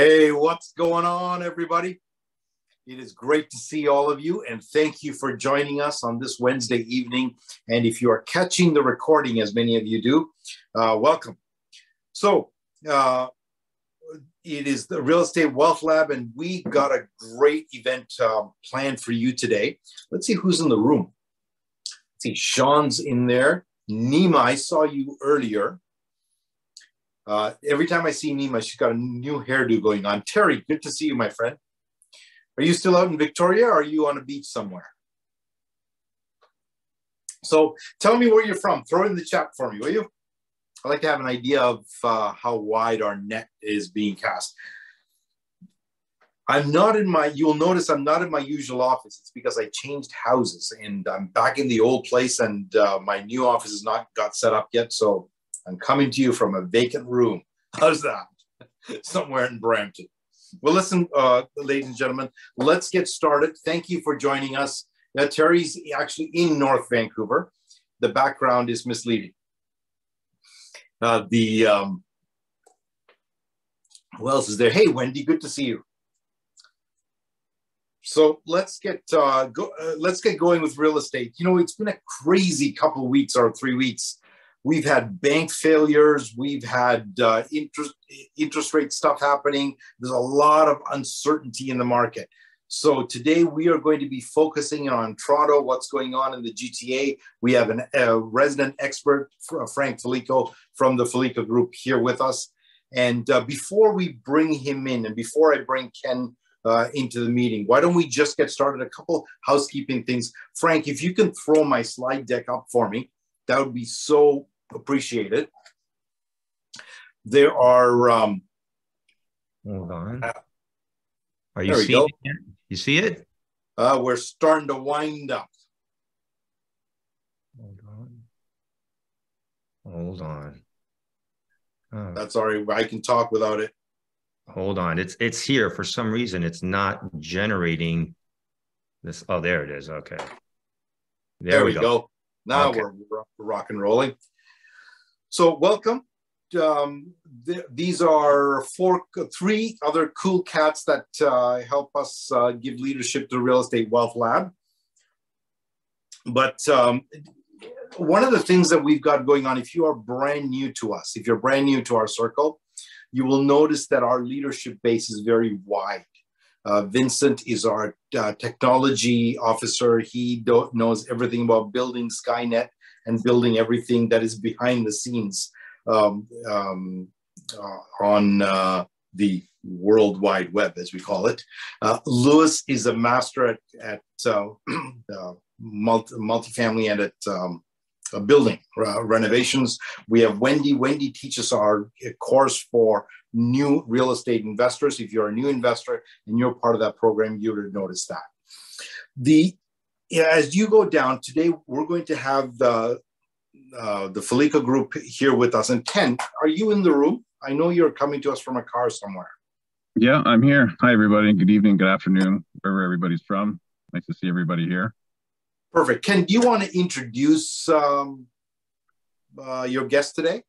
Hey, what's going on, everybody? It is great to see all of you, and thank you for joining us on this Wednesday evening. And if you are catching the recording, as many of you do, welcome. So it is the Real Estate Wealth Lab, and we got a great event planned for you today. Let's see who's in the room. Let's see, Sean's in there. Nima, I saw you earlier. Every time I see Nima, she's got a new hairdo going on. Terry, good to see you, my friend. Are you still out in Victoria, or are you on a beach somewhere? So tell me where you're from. Throw it in the chat for me, will you? I'd like to have an idea of how wide our net is being cast. You'll notice I'm not in my usual office. It's because I changed houses and I'm back in the old place, and my new office has not got set up yet. So I'm coming to you from a vacant room. How's that? Somewhere in Brampton. Well, listen, ladies and gentlemen, let's get started. Thank you for joining us. Now, Terry's actually in North Vancouver. The background is misleading. Who else is there? Hey, Wendy, good to see you. So let's get going with real estate. You know, it's been a crazy couple of weeks or 3 weeks. We've had bank failures. We've had interest rate stuff happening. There's a lot of uncertainty in the market. So today we are going to be focusing on Toronto, what's going on in the GTA. We have a resident expert, Frank Felico, from the Felico Group here with us. And before we bring him in, and before I bring Ken into the meeting, why don't we just get started? A couple housekeeping things. Frank, if you can throw my slide deck up for me, that would be so appreciated. There are hold on. Are you seeing it? You see it? We're starting to wind up. Hold on. That's all right. I can talk without it. Hold on. It's here. For some reason, it's not generating this. Oh, there it is. Okay. There we go. Now okay. We're rock and rolling. So welcome. These are three other cool cats that help us give leadership to the Real Estate Wealth Lab. But one of the things that we've got going on, if you are brand new to us, if you're brand new to our circle, you will notice that our leadership base is very wide. Vincent is our technology officer. He knows everything about building Skynet and building everything that is behind the scenes on the World Wide Web, as we call it. Lewis is a master at multifamily and at building renovations. We have Wendy. Wendy teaches our course for new real estate investors. If you're a new investor and you're part of that program, you would have noticed that. As you go down today, we're going to have the Felico Group here with us. And Ken, are you in the room? I know you're coming to us from a car somewhere. Yeah, I'm here. Hi, everybody. Good evening, good afternoon, wherever everybody's from. Nice to see everybody here. Perfect. Ken, do you want to introduce your guest today?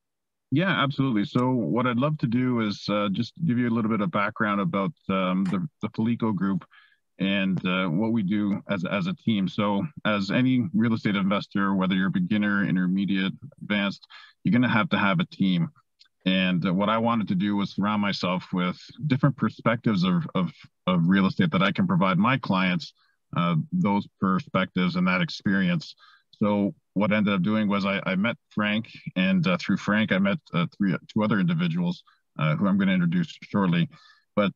Yeah, absolutely. So what I'd love to do is just give you a little bit of background about the Felico Group and what we do as a team. So as any real estate investor, whether you're beginner, intermediate, advanced, you're going to have a team. And what I wanted to do was surround myself with different perspectives of real estate that I can provide my clients, those perspectives and that experience. So what I ended up doing was I met Frank, and through Frank, I met two other individuals who I'm going to introduce shortly. But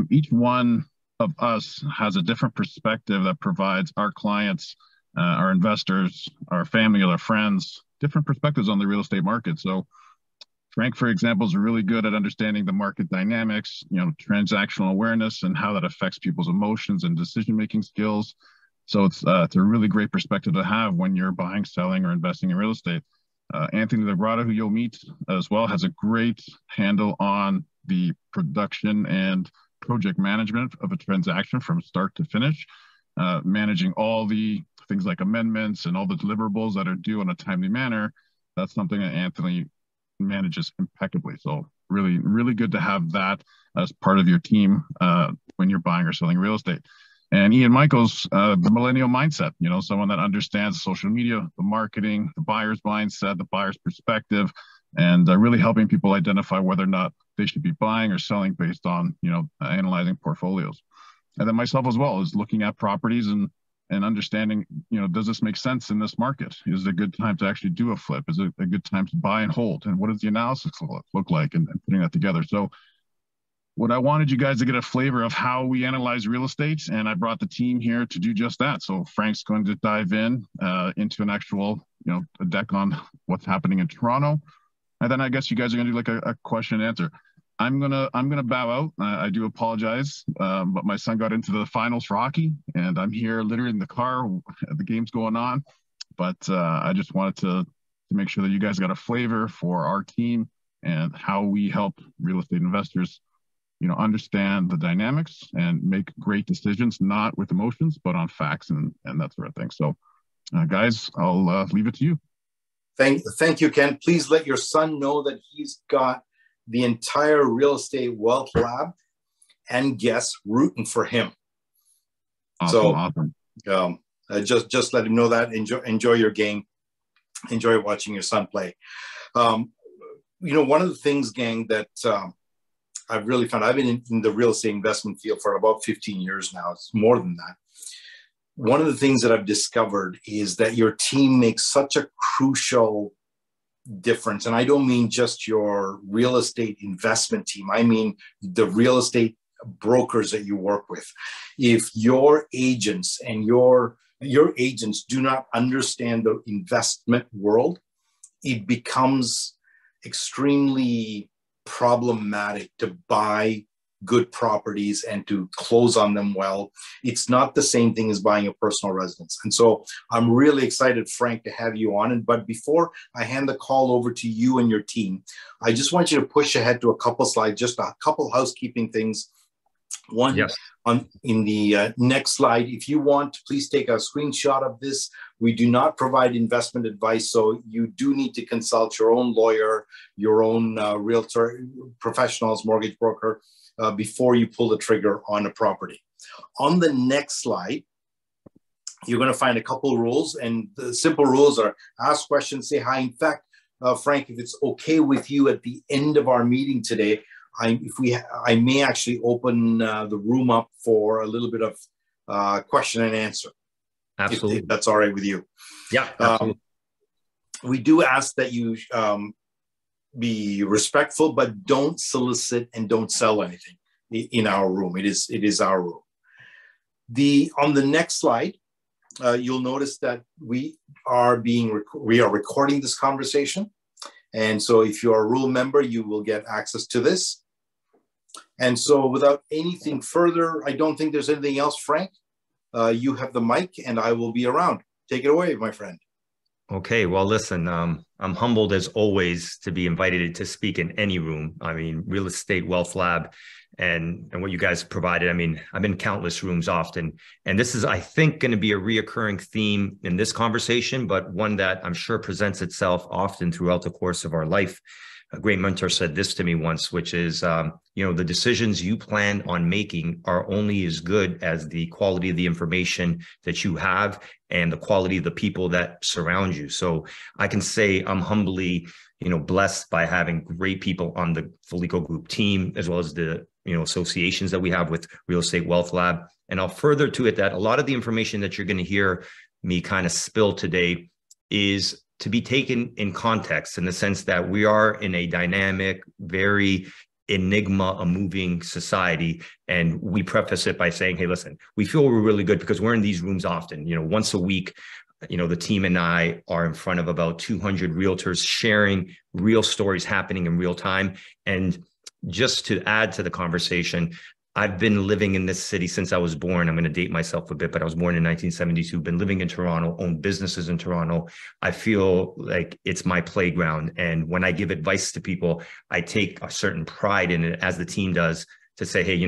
each one of us has a different perspective that provides our clients, our investors, our family, our friends, different perspectives on the real estate market. So Frank, for example, is really good at understanding the market dynamics, transactional awareness and how that affects people's emotions and decision-making skills. So it's a really great perspective to have when you're buying, selling, or investing in real estate. Anthony Labrada, who you'll meet as well, has a great handle on the production and project management of a transaction from start to finish, managing all the things like amendments and all the deliverables that are due in a timely manner. That's something that Anthony manages impeccably. So really, really good to have that as part of your team when you're buying or selling real estate. And Ian Michaels, the millennial mindset, someone that understands social media, the marketing, the buyer's mindset, the buyer's perspective, and really helping people identify whether or not they should be buying or selling based on, analyzing portfolios. And then myself as well is looking at properties and understanding, does this make sense in this market? Is it a good time to actually do a flip? Is it a good time to buy and hold? And what does the analysis look like, and putting that together? So what I wanted you guys to get a flavor of how we analyze real estate, and I brought the team here to do just that. So Frank's going to dive into an actual, a deck on what's happening in Toronto. And then I guess you guys are going to do like a question and answer. I'm gonna bow out. I do apologize, but my son got into the finals for hockey, and I'm here literally in the car. The game's going on, but I just wanted to make sure that you guys got a flavor for our team and how we help real estate investors, understand the dynamics and make great decisions, not with emotions, but on facts and that sort of thing. So, guys, I'll leave it to you. Thank you, Ken. Please let your son know that he's got the entire Real Estate Wealth Lab and guests rooting for him. Awesome. Just let him know that. Enjoy your game. Enjoy watching your son play. One of the things, gang, that I've really found, I've been in the real estate investment field for about 15 years now. It's more than that. One of the things that I've discovered is that your team makes such a crucial difference. And I don't mean just your real estate investment team. I mean the real estate brokers that you work with. If your agents and your agents do not understand the investment world, it becomes extremely problematic to buy good properties and to close on them well. It's not the same thing as buying a personal residence. And so I'm really excited, Frank, to have you on. But before I hand the call over to you and your team, I just want you to push ahead to a couple slides, just a couple housekeeping things. One, yes. In the next slide, if you want, please take a screenshot of this. We do not provide investment advice, so you do need to consult your own lawyer, your own realtor, professionals, mortgage broker, before you pull the trigger on a property. On the next slide, you're going to find a couple rules, and the simple rules are ask questions, say hi. In fact, Frank, if it's okay with you, at the end of our meeting today, I may actually open the room up for a little bit of question and answer. Absolutely. If that's all right with you. Yeah, absolutely. We do ask that you be respectful, but don't solicit and don't sell anything in our room. It is our room. On the next slide, you'll notice that we are recording this conversation. And so if you're a Rule member, you will get access to this. And so without anything further, I don't think there's anything else, Frank. You have the mic and I will be around. Take it away, my friend. Okay, well, listen, I'm humbled as always to be invited to speak in any room. I mean, Real Estate Wealth Lab and what you guys provided. I mean, I've been in countless rooms often, and this is, I think, going to be a reoccurring theme in this conversation, but one that I'm sure presents itself often throughout the course of our life. A great mentor said this to me once, which is, the decisions you plan on making are only as good as the quality of the information that you have and the quality of the people that surround you. So I can say I'm humbly, blessed by having great people on the Felico Group team, as well as the, associations that we have with Real Estate Wealth Lab. And I'll further to it that a lot of the information that you're going to hear me kind of spill today is to be taken in context, in the sense that we are in a dynamic, very a moving society. And we preface it by saying, hey, listen, we feel we're really good because we're in these rooms often, once a week. The team and I are in front of about 200 realtors sharing real stories happening in real time. And just to add to the conversation, I've been living in this city since I was born. I'm going to date myself a bit, but I was born in 1972, been living in Toronto, owned businesses in Toronto. I feel like it's my playground. And when I give advice to people, I take a certain pride in it, as the team does, to say, hey,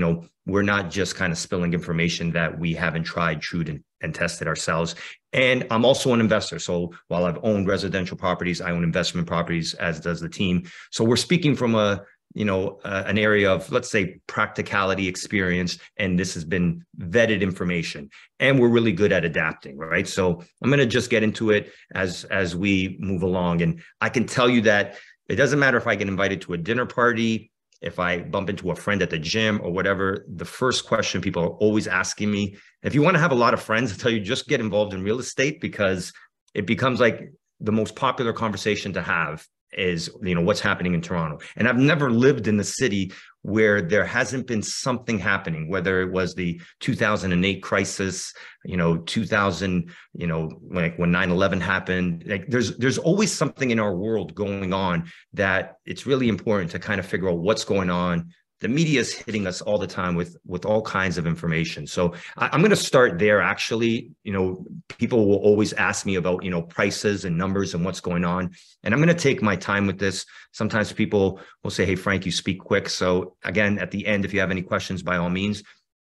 we're not just kind of spilling information that we haven't tried, true, and tested ourselves. And I'm also an investor. So while I've owned residential properties, I own investment properties, as does the team. So we're speaking from a an area of, let's say, practicality, experience, and this has been vetted information, and we're really good at adapting, right? So I'm going to just get into it as we move along. And I can tell you that it doesn't matter if I get invited to a dinner party, if I bump into a friend at the gym or whatever, the first question people are always asking me, if you want to have a lot of friends, I tell you, just get involved in real estate, because it becomes like the most popular conversation to have is, what's happening in Toronto. And I've never lived in the city where there hasn't been something happening, whether it was the 2008 crisis, 2000, like when 9/11 happened. Like there's always something in our world going on that it's really important to kind of figure out what's going on. The media is hitting us all the time with all kinds of information. So I'm going to start there. Actually, people will always ask me about, prices and numbers and what's going on. And I'm going to take my time with this. Sometimes people will say, hey, Frank, you speak quick. So again, at the end, if you have any questions, by all means.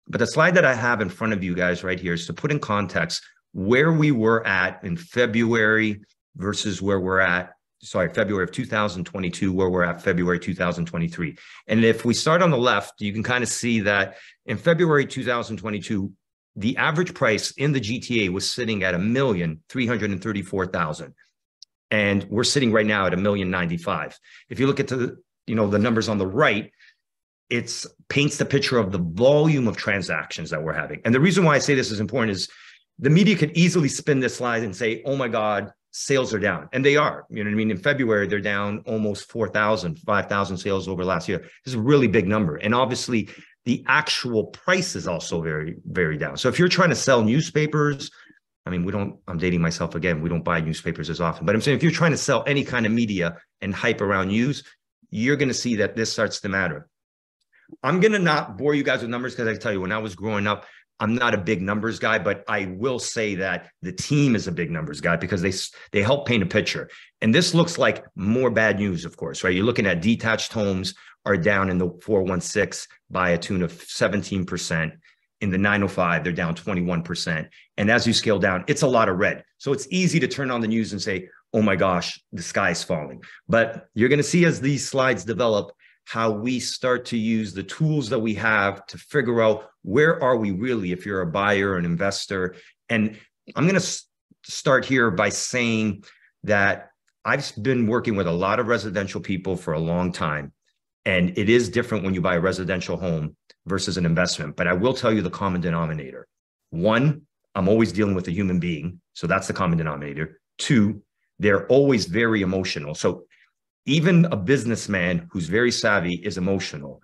But the slide that I have in front of you guys right here is to put in context where we were at in February versus where we're at, February of 2022, where we're at February 2023. And if we start on the left, you can kind of see that in February 2022, the average price in the GTA was sitting at $1,334,000. And we're sitting right now at $1,095,000. If you look at the numbers on the right, it paints the picture of the volume of transactions that we're having. And the reason why I say this is important is the media could easily spin this slide and say, oh my God, sales are down. And they are, in February, they're down almost 4,000, 5,000 sales over last year. This is a really big number. And obviously the actual price is also very, very down. So if you're trying to sell newspapers, I'm dating myself again, we don't buy newspapers as often, but I'm saying if you're trying to sell any kind of media and hype around news, you're going to see that this starts to matter. I'm going to not bore you guys with numbers, because I tell you, when I was growing up, I'm not a big numbers guy, but I will say that the team is a big numbers guy, because they help paint a picture. And this looks like more bad news, of course, right? You're looking at detached homes are down in the 416 by a tune of 17%. In the 905, they're down 21%. And as you scale down, it's a lot of red. So it's easy to turn on the news and say, oh my gosh, the sky's falling. But you're going to see as these slides develop how we start to use the tools that we have to figure out where are we really, if you're a buyer or an investor. And I'm going to start here by saying that I've been working with a lot of residential people for a long time. And it is different when you buy a residential home versus an investment. But I will tell you the common denominator. One, I'm always dealing with a human being. So that's the common denominator. Two, they're always very emotional. So even a businessman who's very savvy is emotional,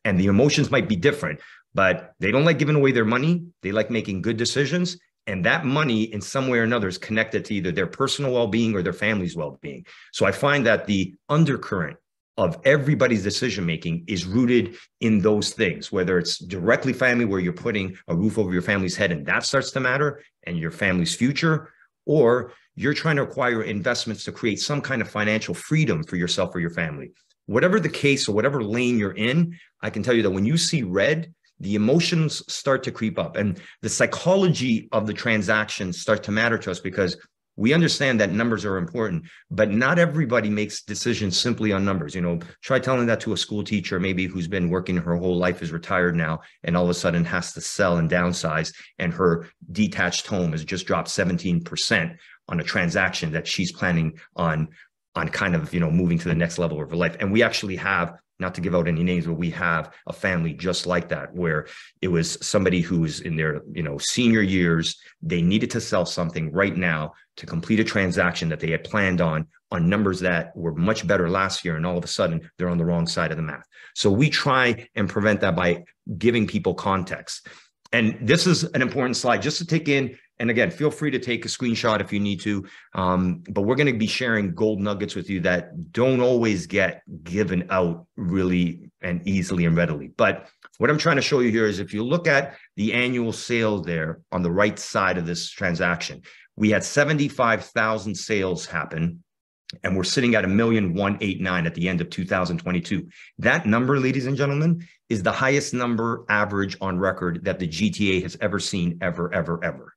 and the emotions might be different, but they don't like giving away their money. They like making good decisions. And that money in some way or another is connected to either their personal well-being or their family's well-being. So I find that the undercurrent of everybody's decision-making is rooted in those things, whether it's directly family, where you're putting a roof over your family's head and that starts to matter, and your family's future, or you're trying to acquire investments to create some kind of financial freedom for yourself or your family. Whatever the case or whatever lane you're in, I can tell you that when you see red, the emotions start to creep up, and the psychology of the transactions start to matter to us, because we understand that numbers are important, but not everybody makes decisions simply on numbers. Try telling that to a school teacher, maybe who's been working her whole life, is retired now, and all of a sudden has to sell and downsize, and her detached home has just dropped 17% on a transaction that she's planning on kind of, moving to the next level of her life. And we actually have, not to give out any names, but we have a family just like that, where it was somebody who's in their, senior years. They needed to sell something right now to complete a transaction that they had planned on numbers that were much better last year. And all of a sudden they're on the wrong side of the math. So we try and prevent that by giving people context. And this is an important slide just to take in. And again, feel free to take a screenshot if you need to. But we're going to be sharing gold nuggets with you that don't always get given out really and easily and readily. But what I'm trying to show you here is, if you look at the annual sales there on the right side of this transaction, we had 75,000 sales happen, and we're sitting at 1,189,000 at the end of 2022. That number, ladies and gentlemen, is the highest number average on record that the GTA has ever seen, ever, ever, ever.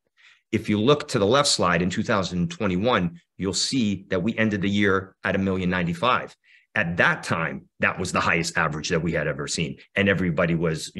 If you look to the left slide in 2021, you'll see that we ended the year at 1,095,000. At that time, that was the highest average that we had ever seen. And everybody was,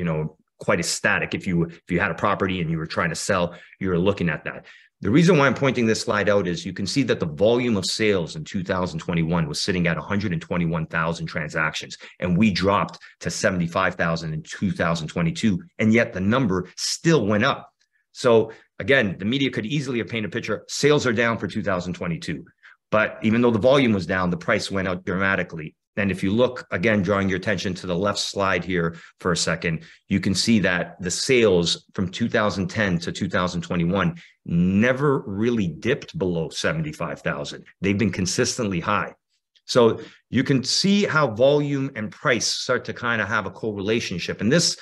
quite ecstatic. If you had a property and you were trying to sell, you were looking at that. The reason why I'm pointing this slide out is you can see that the volume of sales in 2021 was sitting at 121,000 transactions, and we dropped to 75,000 in 2022, and yet the number still went up. So again, the media could easily have painted a picture. Sales are down for 2022, but even though the volume was down, the price went up dramatically. And if you look, again, drawing your attention to the left slide here for a second, you can see that the sales from 2010 to 2021 never really dipped below 75,000. They've been consistently high. So you can see how volume and price start to kind of have a correlationship. And this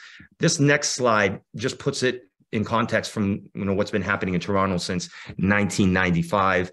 next slide just puts it in context from what's been happening in Toronto since 1995.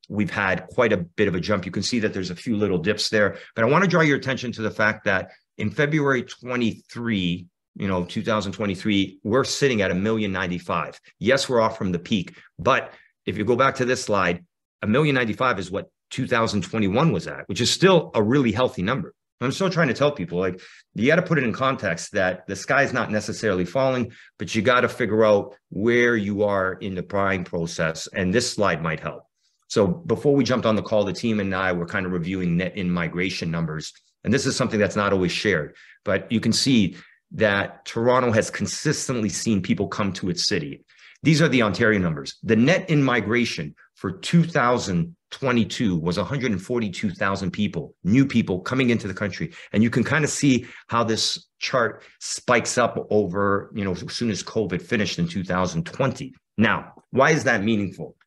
We've had quite a bit of a jump. You can see that there's a few little dips there, but I want to draw your attention to the fact that in February 23, 2023, we're sitting at 1,095,000. Yes, we're off from the peak, but if you go back to this slide, 1,095,000 is what 2021 was at, which is still a really healthy number. I'm still trying to tell people, you got to put it in context that the sky's not necessarily falling, but you got to figure out where you are in the buying process, and this slide might help. So before we jumped on the call, the team and I were kind of reviewing net in-migration numbers. And this is something that's not always shared, but you can see that Toronto has consistently seen people come to its city. These are the Ontario numbers. The net in-migration for 2022 was 142,000 people, new people coming into the country. And you can kind of see how this chart spikes up over, as soon as COVID finished in 2020. Now, why is that meaningful?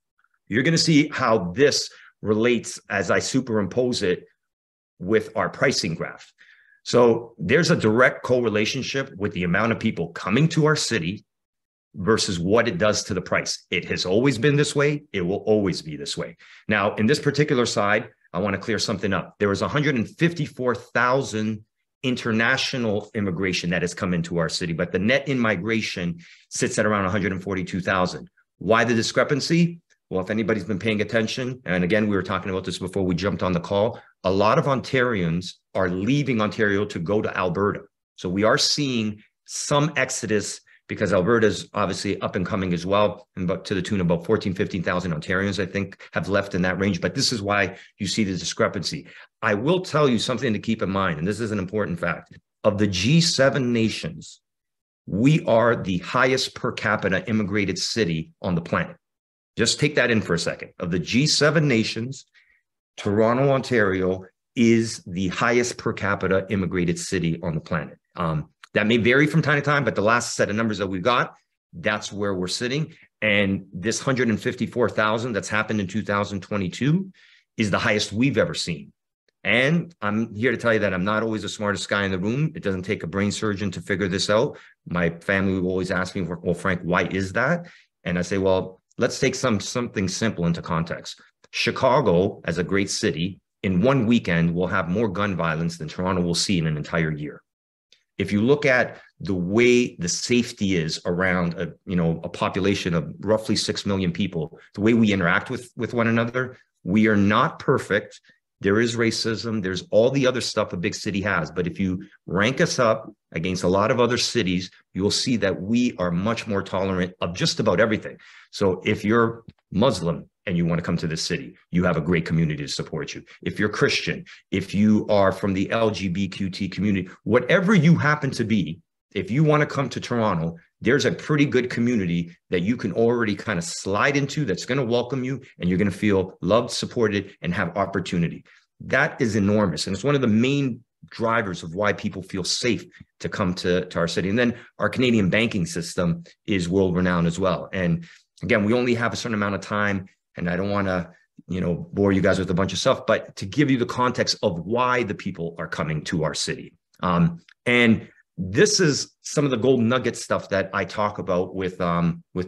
You're going to see how this relates as I superimpose it with our pricing graph. So there's a direct correlationship with the amount of people coming to our city versus what it does to the price. It has always been this way. It will always be this way. Now, in this particular side, I want to clear something up. There was 154,000 international immigration that has come into our city, but the net in-migration sits at around 142,000. Why the discrepancy? Well, if anybody's been paying attention, and again, we were talking about this before we jumped on the call, a lot of Ontarians are leaving Ontario to go to Alberta. So we are seeing some exodus because Alberta is obviously up and coming as well, and about to the tune of about 14,000, 15,000 Ontarians, I think, have left in that range. But this is why you see the discrepancy. I will tell you something to keep in mind, and this is an important fact. Of the G7 nations, we are the highest per capita immigrated city on the planet. Just take that in for a second. Of the G7 nations, Toronto, Ontario is the highest per capita immigrated city on the planet. That may vary from time to time, but the last set of numbers that we got, that's where we're sitting. And this 154,000 that's happened in 2022 is the highest we've ever seen. And I'm here to tell you that I'm not always the smartest guy in the room. It doesn't take a brain surgeon to figure this out. My family will always ask me, well, Frank, why is that? And I say, well, let's take something simple into context. Chicago, as a great city, in one weekend will have more gun violence than Toronto will see in an entire year. If you look at the way the safety is around a population of roughly 6 million people, the way we interact with one another, we are not perfect. There is racism. There's all the other stuff a big city has. But if you rank us up against a lot of other cities, you'll see that we are much more tolerant of just about everything. So if you're Muslim and you want to come to this city, you have a great community to support you. If you're Christian, if you are from the LGBTQ community, whatever you happen to be, if you want to come to Toronto, there's a pretty good community that you can already kind of slide into that's going to welcome you, and you're going to feel loved, supported, and have opportunity. That is enormous. And it's one of the main drivers of why people feel safe to come to our city. And then our Canadian banking system is world-renowned as well. And again, we only have a certain amount of time, and I don't want to bore you guys with a bunch of stuff, but to give you the context of why the people are coming to our city. And this is some of the gold nugget stuff that I talk about with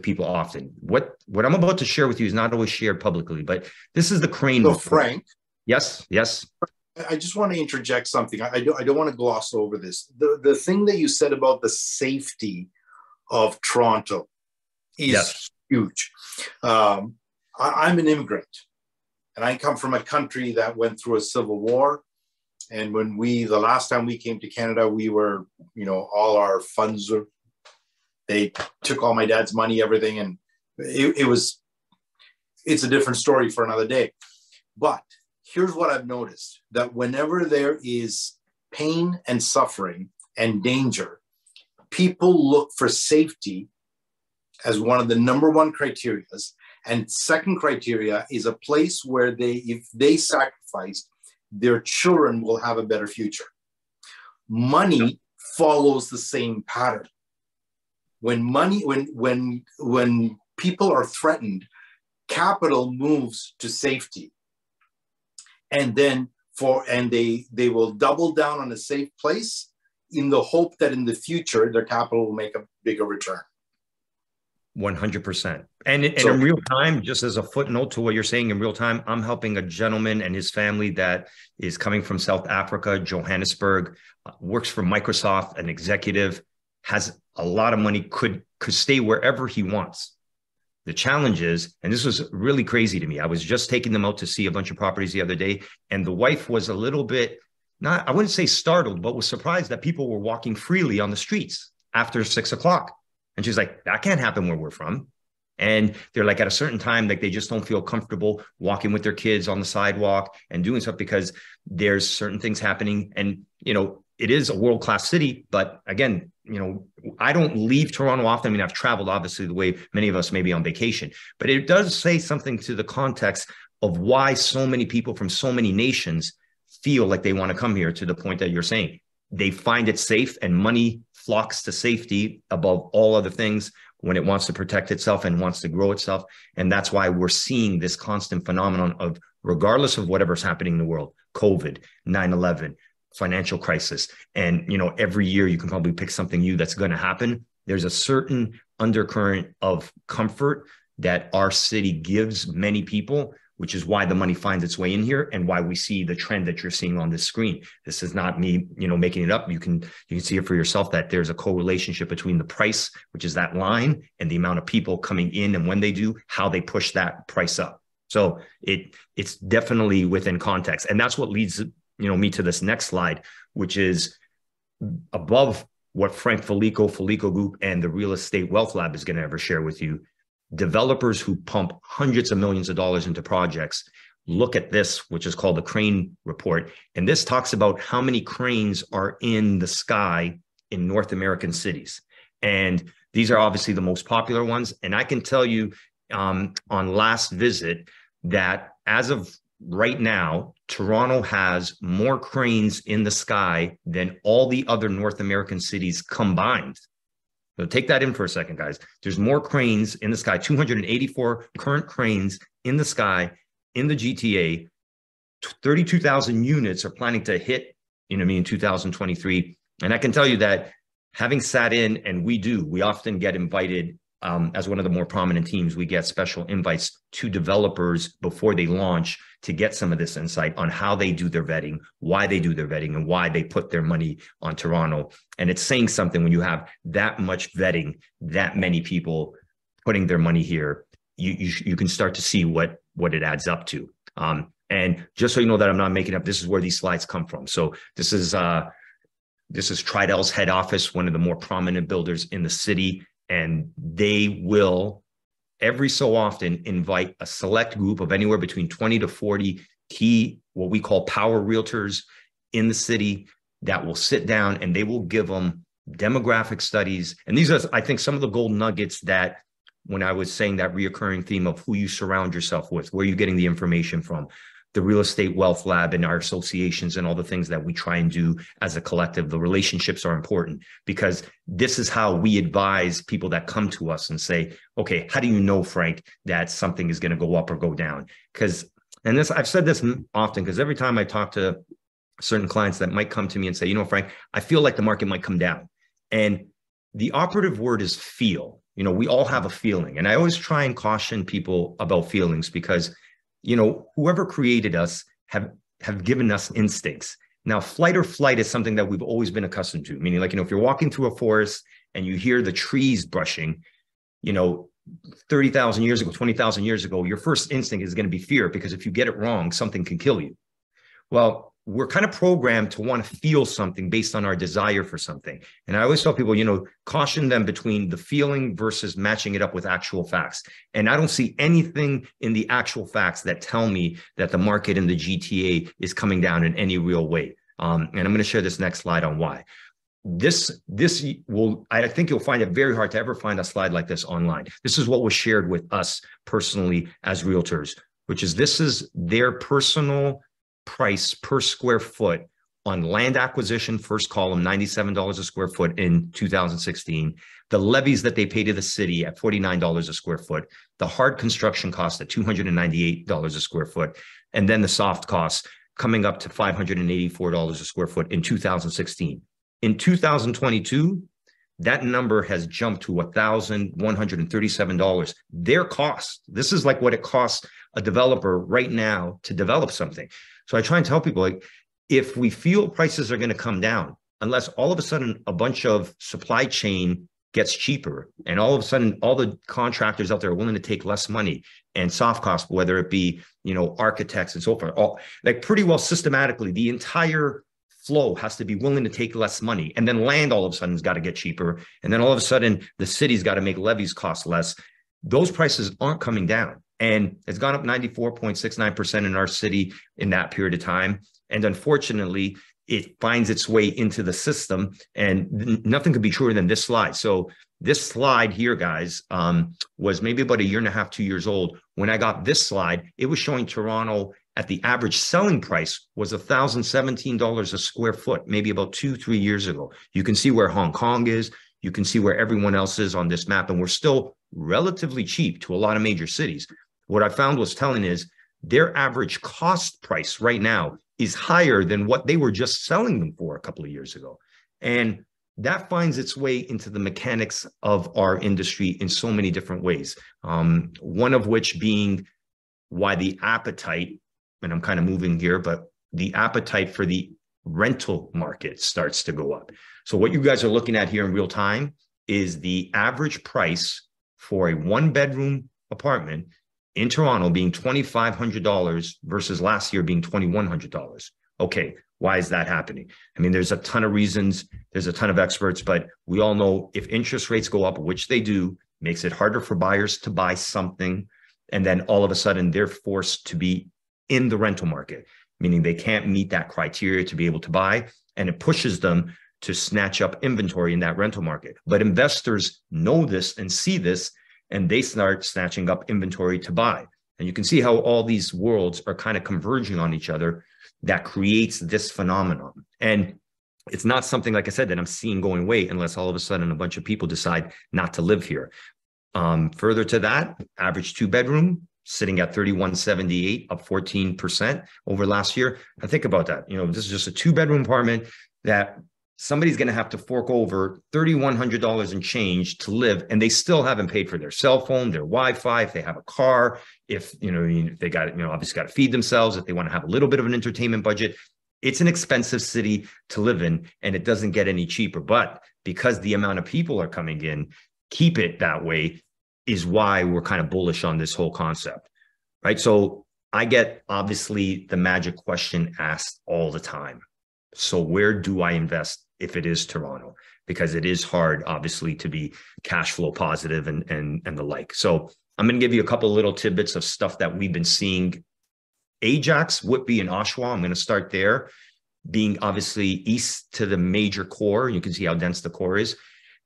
people often. What I'm about to share with you is not always shared publicly, but this is the Crane. So Frank. Yes. I just want to interject something. I don't want to gloss over this. The thing that you said about the safety of Toronto is huge. I'm an immigrant, and I come from a country that went through a civil war. And when the last time we came to Canada, we were, all our funds were, they took all my dad's money, everything. And it's a different story for another day. But here's what I've noticed, that whenever there is pain and suffering and danger, people look for safety as one of the number one criteria. And second criteria is a place where if they sacrifice, their children will have a better future. Money follows the same pattern. When people are threatened, capital moves to safety. And then they will double down on a safe place in the hope that in the future, their capital will make a bigger return. 100%. And in real time, just as a footnote to what you're saying, in real time, I'm helping a gentleman and his family that is coming from South Africa, Johannesburg, works for Microsoft, an executive, has a lot of money, could stay wherever he wants. The challenge is, and this was really crazy to me, I was just taking them out to see a bunch of properties the other day, and the wife was a little bit, I wouldn't say startled, but was surprised that people were walking freely on the streets after 6 o'clock. And she's like, that can't happen where we're from. And they're like, at a certain time, like they just don't feel comfortable walking with their kids on the sidewalk and doing stuff because there's certain things happening. And, it is a world-class city, but again, I don't leave Toronto often. I mean, I've traveled obviously the way many of us may be on vacation, but it does say something to the context of why so many people from so many nations feel like they want to come here, to the point that you're saying. They find it safe, and money flocks to safety above all other things when it wants to protect itself and wants to grow itself. And that's why we're seeing this constant phenomenon of, regardless of whatever's happening in the world, COVID, 9/11, financial crisis. And, every year you can probably pick something new that's going to happen. There's a certain undercurrent of comfort that our city gives many people, which is why the money finds its way in here and why we see the trend that you're seeing on this screen. This is not me, making it up. You can see it for yourself that there's a correlation between the price, which is that line, and the amount of people coming in, and when they do, how they push that price up. So it's definitely within context. And that's what leads me to this next slide, which is above what Frank Felico Group and the Real Estate Wealth Lab is going to ever share with you. Developers who pump hundreds of millions of dollars into projects look at this, which is called the crane report. And this talks about how many cranes are in the sky in North American cities. And these are obviously the most popular ones. And I can tell you on last visit that as of right now, Toronto has more cranes in the sky than all the other North American cities combined. So take that in for a second, guys. There's more cranes in the sky, 284 current cranes in the sky in the GTA. 32,000 units are planning to hit, in 2023. And I can tell you that having sat in, and we often get invited as one of the more prominent teams, we get special invites to developers before they launch to get some of this insight on how they do their vetting, why they do their vetting, and why they put their money on Toronto. And it's saying something when you have that much vetting, that many people putting their money here, you can start to see what it adds up to. And just so you know that I'm not making up, this is where these slides come from. So this is Tridell's head office, one of the more prominent builders in the city. And they will every so often invite a select group of anywhere between 20 to 40 key, what we call power realtors in the city, that will sit down and they will give them demographic studies. And these are, I think, some of the gold nuggets that, when I was saying that reoccurring theme of who you surround yourself with, where you're getting the information from, the Real Estate Wealth Lab and our associations and all the things that we try and do as a collective, the relationships are important, because this is how we advise people that come to us and say, okay, how do you know, Frank, that something is going to go up or go down? And I've said this often, because every time I talk to certain clients that might come to me and say, Frank, I feel like the market might come down. And the operative word is feel. We all have a feeling. And I always try and caution people about feelings, because whoever created us have given us instincts. Now, flight or flight is something that we've always been accustomed to, meaning if you're walking through a forest and you hear the trees brushing, 30,000 years ago, 20,000 years ago, your first instinct is going to be fear, because if you get it wrong, something can kill you. Well, we're kind of programmed to want to feel something based on our desire for something. And I always tell people, caution them between the feeling versus matching it up with actual facts. And I don't see anything in the actual facts that tell me that the market in the GTA is coming down in any real way. And I'm going to share this next slide on why. I think you'll find it very hard to ever find a slide like this online. This is what was shared with us personally as realtors, which is this is their personal price per square foot on land acquisition, first column, $97 a square foot in 2016, the levies that they pay to the city at $49 a square foot, the hard construction cost at $298 a square foot, and then the soft costs coming up to $584 a square foot in 2016. In 2022, that number has jumped to $1,137. Their cost, this is like what it costs a developer right now to develop something. So I try and tell people, like, if we feel prices are going to come down, unless all of a sudden a bunch of supply chain gets cheaper and all of a sudden all the contractors out there are willing to take less money and soft costs, whether it be, architects and so forth, like pretty well systematically, the entire flow has to be willing to take less money. And then land all of a sudden has got to get cheaper. And then all of a sudden the city's got to make levies cost less. Those prices aren't coming down. And it's gone up 94.69% in our city in that period of time. And unfortunately, it finds its way into the system. And nothing could be truer than this slide. So this slide here, guys, was maybe about 1.5 years, 2 years old. When I got this slide, it was showing Toronto at the average selling price was $1,017 a square foot, maybe about 2-3 years ago. You can see where Hong Kong is. You can see where everyone else is on this map. And we're still relatively cheap to a lot of major cities. What I found was telling is their average cost price right now is higher than what they were just selling them for a couple of years ago. And that finds its way into the mechanics of our industry in so many different ways. One of which being why the appetite, and I'm kind of moving here, but the appetite for the rental market starts to go up. So what you guys are looking at here in real time is the average price for a 1-bedroom apartment in Toronto being $2,500 versus last year being $2,100. Okay, why is that happening? I mean, there's a ton of reasons. There's a ton of experts, but we all know if interest rates go up, which they do, makes it harder for buyers to buy something. And then all of a sudden they're forced to be in the rental market, meaning they can't meet that criteria to be able to buy. And it pushes them to snatch up inventory in that rental market. But investors know this and see this, and they start snatching up inventory to buy. And you can see how all these worlds are kind of converging on each other that creates this phenomenon. And it's not something, like I said, that I'm seeing going away unless all of a sudden a bunch of people decide not to live here. Further to that, average 2-bedroom sitting at $3,178, up 14% over last year. Now think about that. This is just a 2-bedroom apartment that somebody's going to have to fork over $3,100 and change to live, and they still haven't paid for their cell phone, their Wi-Fi, if they have a car, if they got obviously got to feed themselves, if they want to have a little bit of an entertainment budget. It's an expensive city to live in, and it doesn't get any cheaper. But because the amount of people are coming in, keep it that way is why we're kind of bullish on this whole concept, right? So I get obviously the magic question asked all the time. So where do I invest if it is Toronto? Because it is hard, obviously, to be cash flow positive and the like. So I'm going to give you a couple of little tidbits of stuff that we've been seeing. Ajax, Whitby, and Oshawa, I'm going to start there, being obviously east to the major core. You can see how dense the core is,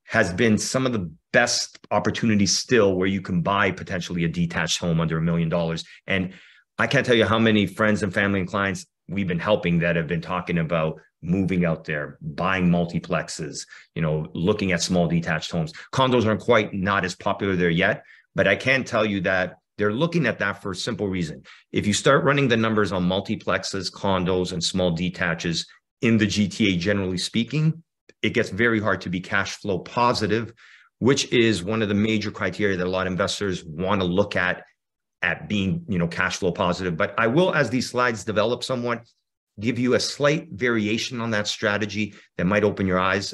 has been some of the best opportunities still where you can buy potentially a detached home under $1 million. And I can't tell you how many friends and family and clients we've been helping that have been talking about moving out there, buying multiplexes, looking at small detached homes. Condos aren't quite not as popular there yet, but I can tell you that they're looking at that for a simple reason. If you start running the numbers on multiplexes, condos, and small detaches in the GTA, generally speaking, it gets very hard to be cash flow positive, which is one of the major criteria that a lot of investors want to look at being, cash flow positive. But I will, as these slides develop somewhat, give you a slight variation on that strategy that might open your eyes.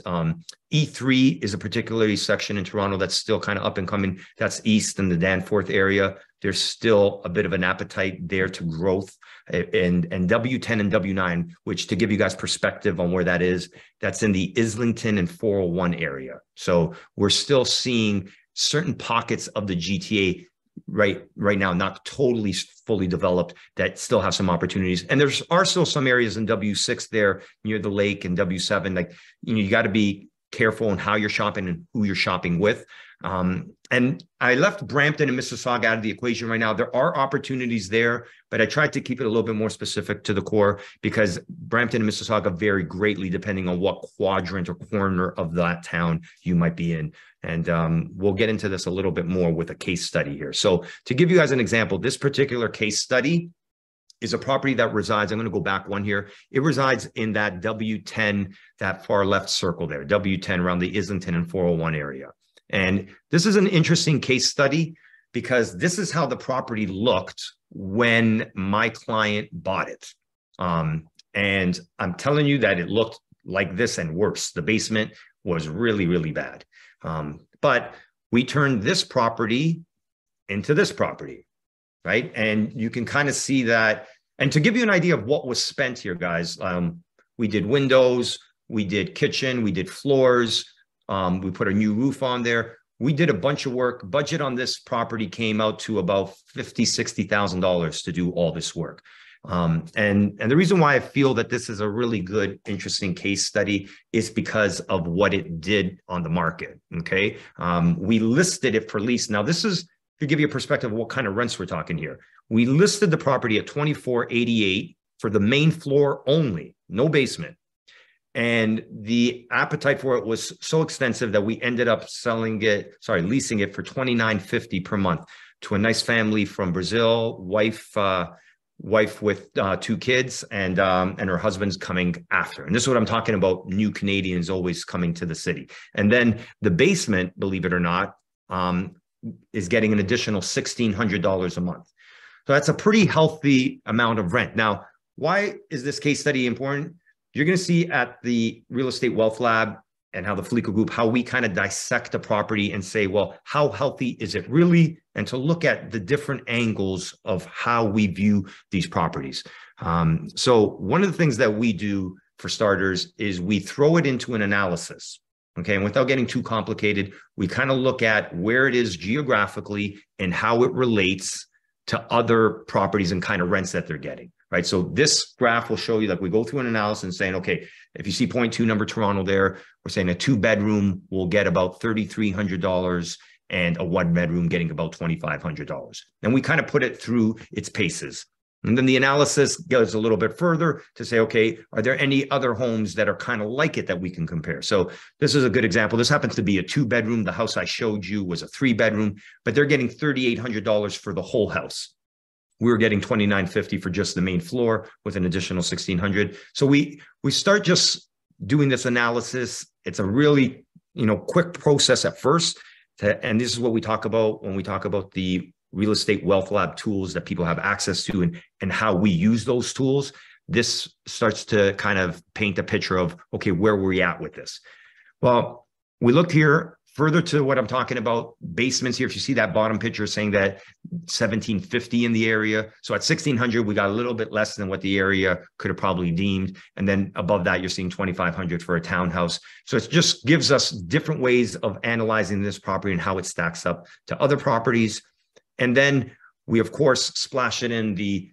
E3 is a particularly section in Toronto that's still kind of up and coming. That's east in the Danforth area. there's still a bit of an appetite there to growth. And W10 and W9, which, to give you guys perspective on where that is, that's in the Islington and 401 area. So we're still seeing certain pockets of the GTA right now, not totally fully developed, that still have some opportunities. And there are still some areas in W6 there near the lake, and W7, like, you got to be careful on how you're shopping and who you're shopping with. And I left Brampton and Mississauga out of the equation right now. There are opportunities there, but I tried to keep it a little bit more specific to the core, because Brampton and Mississauga vary greatly depending on what quadrant or corner of that town you might be in. And we'll get into this a little bit more with a case study here. So to give you guys an example, this particular case study is a property that resides, I'm going to go back one here. It resides in that W10, that far left circle there, W10 around the Islington and 401 area. And this is an interesting case study because this is how the property looked when my client bought it. And I'm telling you that it looked like this and worse. The basement was really, really bad. But we turned this property into this property, right? And you can kind of see that. And to give you an idea of what was spent here, guys, we did windows, we did kitchen, we did floors, we put a new roof on there. We did a bunch of work. Budget on this property came out to about $50,000, $60,000 to do all this work. And the reason why I feel that this is a really good, interesting case study is because of what it did on the market, okay? We listed it for lease. Now, this is to give you a perspective of what kind of rents we're talking here. We listed the property at $24.88 for the main floor only, no basement. And the appetite for it was so extensive that we ended up leasing it for $29.50 per month to a nice family from Brazil, wife with 2 kids, and her husband's coming after. And this is what I'm talking about, new Canadians always coming to the city. And then the basement, believe it or not, is getting an additional $1,600 a month. So that's a pretty healthy amount of rent. Now, why is this case study important? You're going to see at the Real Estate Wealth Lab and how the Felico Group, how we kind of dissect a property and say, well, how healthy is it really? And to look at the different angles of how we view these properties. So one of the things that we do, for starters, is we throw it into an analysis. Okay, and without getting too complicated, we kind of look at where it is geographically and how it relates to other properties and kind of rents that they're getting. Right. So this graph will show you that we go through an analysis and saying, okay, if you see 0.2 number Toronto there, we're saying a 2-bedroom will get about $3,300 and a 1-bedroom getting about $2,500. And we kind of put it through its paces. And then the analysis goes a little bit further to say, okay, are there any other homes that are kind of like it that we can compare? So this is a good example. This happens to be a 2-bedroom. The house I showed you was a 3-bedroom, but they're getting $3,800 for the whole house. We were getting $2,950 for just the main floor with an additional $1,600. So we start just doing this analysis. It's a really, quick process at first. And this is what we talk about when we talk about the Real Estate Wealth Lab tools that people have access to and how we use those tools. This starts to kind of paint a picture of, okay, where were we at with this? Well, we looked here further to what I'm talking about, basements here. If you see that bottom picture saying that $1,750 in the area. So at $1,600, we got a little bit less than what the area could have probably deemed. And then above that, you're seeing $2,500 for a townhouse. So it just gives us different ways of analyzing this property and how it stacks up to other properties. And then we, of course, splash it in the,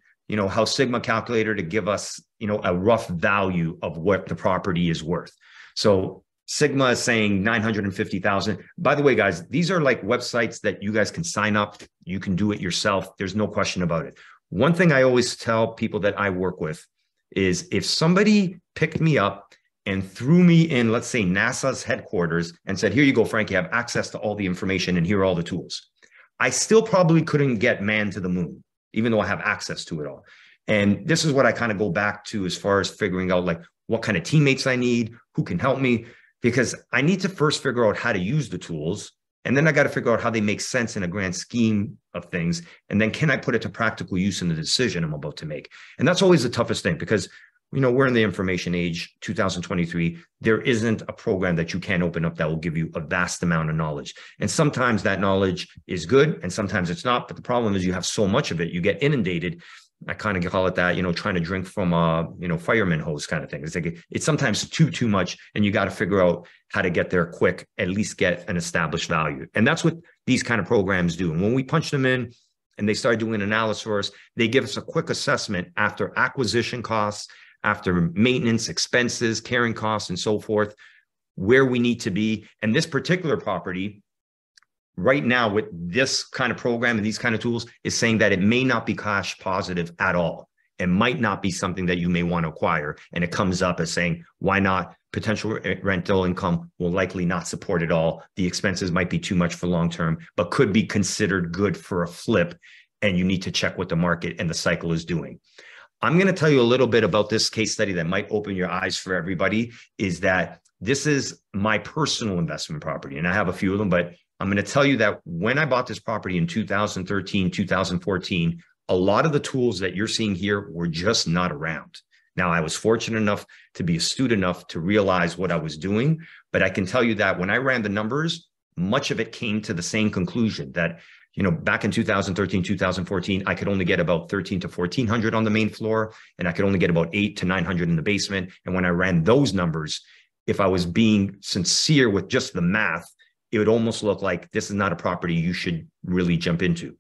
House Sigma calculator to give us, a rough value of what the property is worth. So Sigma is saying $950,000. By the way, guys, these are like websites that you guys can sign up. You can do it yourself. There's no question about it. One thing I always tell people that I work with is if somebody picked me up and threw me in, let's say, NASA's headquarters and said, here you go, Frank, you have access to all the information and here are all the tools. I still probably couldn't get man to the moon, even though I have access to it all. And this is what I kind of go back to as far as figuring out like what kind of teammates I need, who can help me. Because I need to first figure out how to use the tools, and then I got to figure out how they make sense in a grand scheme of things. And then can I put it to practical use in the decision I'm about to make? And that's always the toughest thing, because we're in the information age, 2023. There isn't a program that you can open up that will give you a vast amount of knowledge. And sometimes that knowledge is good and sometimes it's not. But the problem is you have so much of it, you get inundated. I kind of call it that, trying to drink from a, fireman hose kind of thing. It's like, it's sometimes too much, and you got to figure out how to get there quick, at least get an established value. And that's what these kind of programs do. And when we punch them in and they start doing analysis for us, they give us a quick assessment after acquisition costs, after maintenance expenses, carrying costs, and so forth, where we need to be. And this particular property right now with this kind of program and these kind of tools is saying that it may not be cash positive at all. It might not be something that you may want to acquire. And it comes up as saying, why not? Potential rental income will likely not support it all. The expenses might be too much for long-term, but could be considered good for a flip. And you need to check what the market and the cycle is doing. I'm going to tell you a little bit about this case study that might open your eyes for everybody, is that this is my personal investment property. And I have a few of them, but I'm going to tell you that when I bought this property in 2013, 2014, a lot of the tools that you're seeing here were just not around. Now, I was fortunate enough to be astute enough to realize what I was doing, but I can tell you that when I ran the numbers, much of it came to the same conclusion that, back in 2013, 2014, I could only get about 13 to 1400 on the main floor, and I could only get about 8 to 900 in the basement. And when I ran those numbers, if I was being sincere with just the math, it would almost look like this is not a property you should really jump into.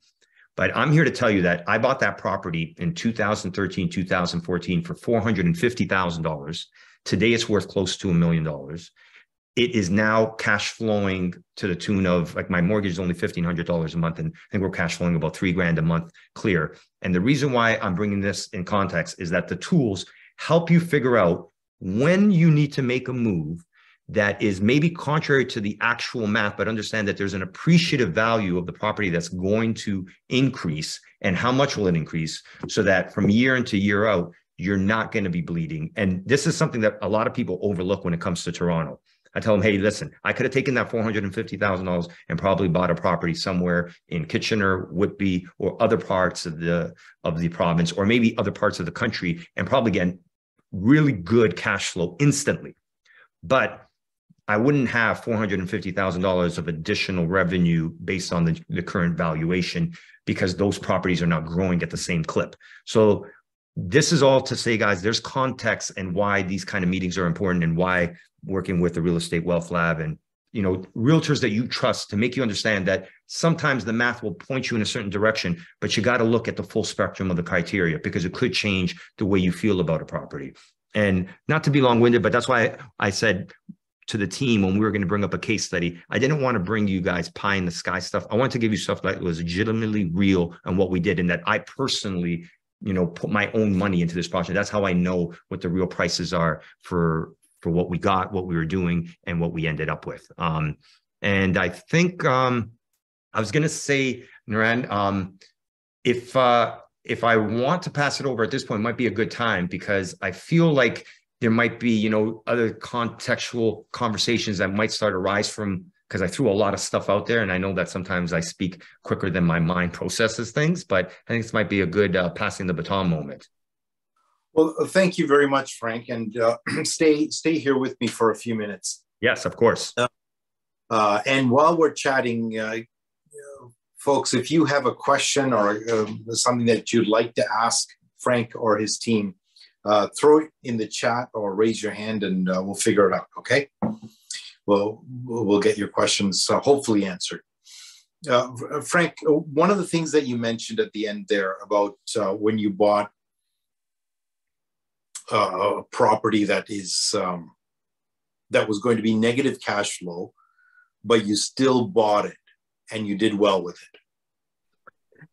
But I'm here to tell you that I bought that property in 2013, 2014 for $450,000. Today, it's worth close to $1 million. It is now cash flowing to the tune of, like, my mortgage is only $1,500 a month, and I think we're cash flowing about $3,000 a month clear. And the reason why I'm bringing this in context is that the tools help you figure out when you need to make a move that is maybe contrary to the actual math, but understand that there's an appreciative value of the property that's going to increase, and how much will it increase, so that from year into year out, you're not going to be bleeding. And this is something that a lot of people overlook when it comes to Toronto. I tell them, hey, listen, I could have taken that $450,000 and probably bought a property somewhere in Kitchener, Whitby, or other parts of the province, or maybe other parts of the country, and probably get really good cash flow instantly. But I wouldn't have $450,000 of additional revenue based on the current valuation, because those properties are not growing at the same clip. So this is all to say, guys, there's context and why these kind of meetings are important, and why working with the Real Estate Wealth Lab and, realtors that you trust to make you understand that sometimes the math will point you in a certain direction, but you got to look at the full spectrum of the criteria, because it could change the way you feel about a property. And not to be long-winded, but that's why I said to the team when we were going to bring up a case study, I didn't want to bring you guys pie in the sky stuff. I wanted to give you stuff that was legitimately real and what we did, and that I personally, put my own money into this project. That's how I know what the real prices are for what we got, what we were doing, and what we ended up with. And I think I was going to say, Naran, if I want to pass it over at this point, it might be a good time, because I feel like there might be, other contextual conversations that might start to arise from, because I threw a lot of stuff out there, and I know that sometimes I speak quicker than my mind processes things, but I think this might be a good passing the baton moment. Well, thank you very much, Frank, and stay here with me for a few minutes. Yes, of course. And while we're chatting, folks, if you have a question or something that you'd like to ask Frank or his team, throw it in the chat or raise your hand, and we'll figure it out. Okay. We'll get your questions hopefully answered. Frank, one of the things that you mentioned at the end there about when you bought a property that was going to be negative cash flow, but you still bought it and you did well with it.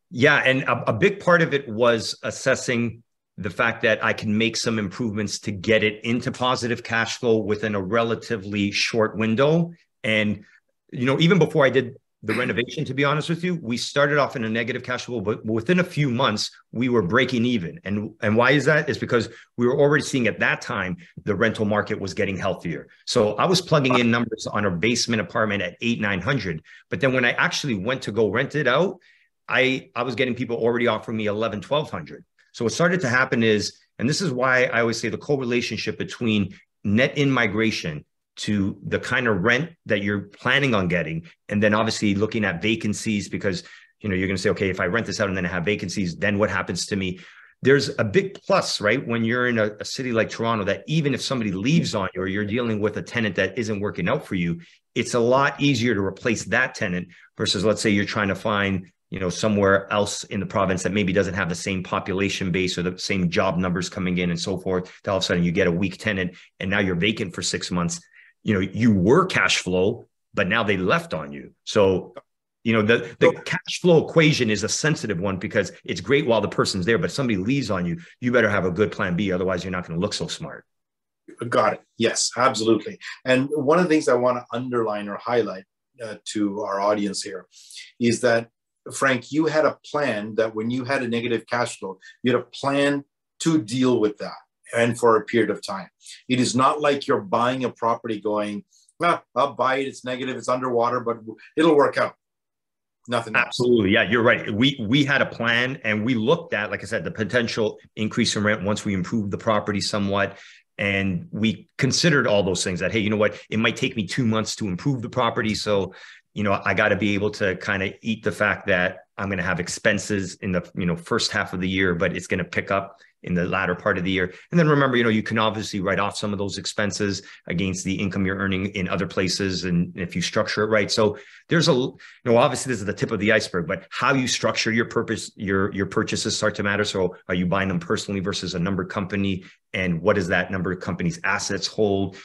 Yeah, and a big part of it was assessing the fact that I can make some improvements to get it into positive cash flow within a relatively short window. And, even before I did the renovation, to be honest with you, we started off in a negative cash flow, but within a few months, we were breaking even. And why is that? It's because we were already seeing at that time, the rental market was getting healthier. So I was plugging in numbers on a basement apartment at 800-900. But then when I actually went to go rent it out, I was getting people already offering me 1100-1200. So what started to happen is, And this is why I always say the correlationship between net in-migration to the kind of rent that you're planning on getting, and then obviously looking at vacancies, because you're going to say, okay, if I rent this out and then I have vacancies, then what happens to me? There's a big plus, right? When you're in a city like Toronto, that even if somebody leaves on you or you're dealing with a tenant that isn't working out for you, it's a lot easier to replace that tenant versus, let's say, you're trying to find, somewhere else in the province that maybe doesn't have the same population base or the same job numbers coming in and so forth. All of a sudden you get a weak tenant and now you're vacant for 6 months. You were cash flow, but now they left on you. So the cash flow equation is a sensitive one because it's great while the person's there, but if somebody leaves on you, you better have a good plan B. Otherwise, you're not going to look so smart. Got it. Yes, absolutely. And one of the things I want to underline or highlight to our audience here is that, Frank, you had a plan that when you had a negative cash flow, you had a plan to deal with that and for a period of time. It is not like you're buying a property going, I'll buy it, it's negative, it's underwater, but it'll work out. Nothing else. Absolutely. Yeah, you're right. We had a plan and we looked at, like I said, the potential increase in rent once we improved the property somewhat. And we considered all those things that, hey, you know what, it might take me 2 months to improve the property. So, I got to be able to kind of eat the fact that I'm going to have expenses in the, first half of the year, but it's going to pick up in the latter part of the year. And then remember, you can obviously write off some of those expenses against the income you're earning in other places. And if you structure it right. So there's obviously this is the tip of the iceberg, but how you structure your purchases start to matter. So are you buying them personally versus a numbered company? And what does that numbered company's assets hold?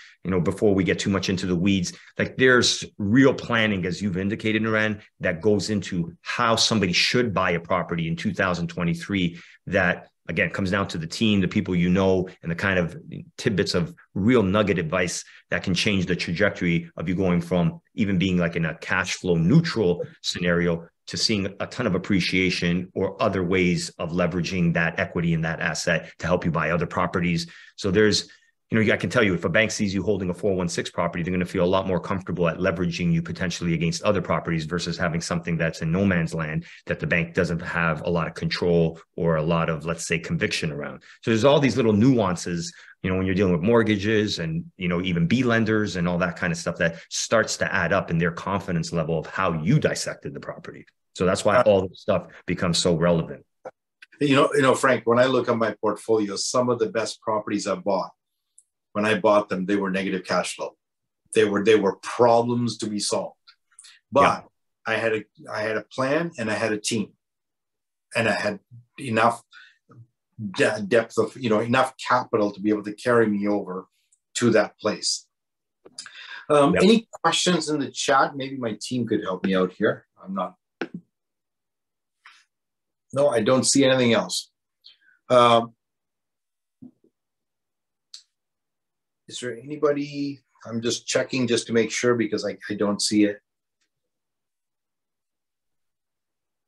Before we get too much into the weeds, like there's real planning, as you've indicated, Naran, that goes into how somebody should buy a property in 2023 that, again, comes down to the team, the people and the kind of tidbits of real nugget advice that can change the trajectory of you going from even being like in a cash flow neutral scenario to seeing a ton of appreciation or other ways of leveraging that equity in that asset to help you buy other properties. So there's, I can tell you, if a bank sees you holding a 416 property, they're going to feel a lot more comfortable at leveraging you potentially against other properties versus having something that's in no man's land that the bank doesn't have a lot of control or a lot of, let's say, conviction around. So there's all these little nuances, when you're dealing with mortgages and, even B lenders and all that kind of stuff that starts to add up in their confidence level of how you dissected the property. So that's why all this stuff becomes so relevant. Frank, when I look at my portfolio, some of the best properties I bought, when I bought them, they were negative cash flow. They were problems to be solved. But yeah. I had a plan and I had a team, and I had enough depth of enough capital to be able to carry me over to that place. Any questions in the chat? Maybe my team could help me out here. No, I don't see anything else. Is there anybody? I'm just checking just to make sure because I don't see it.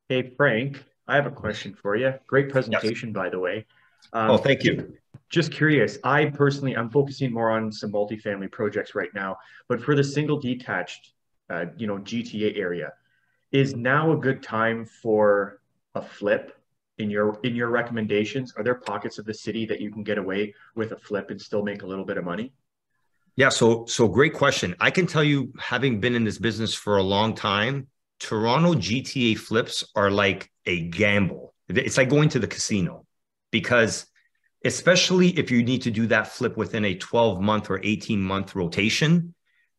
Hey, Frank, I have a question for you. Great presentation, by the way. Thank you. Just curious. I'm focusing more on some multifamily projects right now, but for the single detached, GTA area, is now a good time for a flip? In your recommendations, are there pockets of the city that you can get away with a flip and still make a little bit of money? Yeah, so great question. I can tell you, having been in this business for a long time, Toronto GTA flips are like a gamble. It's like going to the casino, because especially if you need to do that flip within a 12-month or 18-month rotation,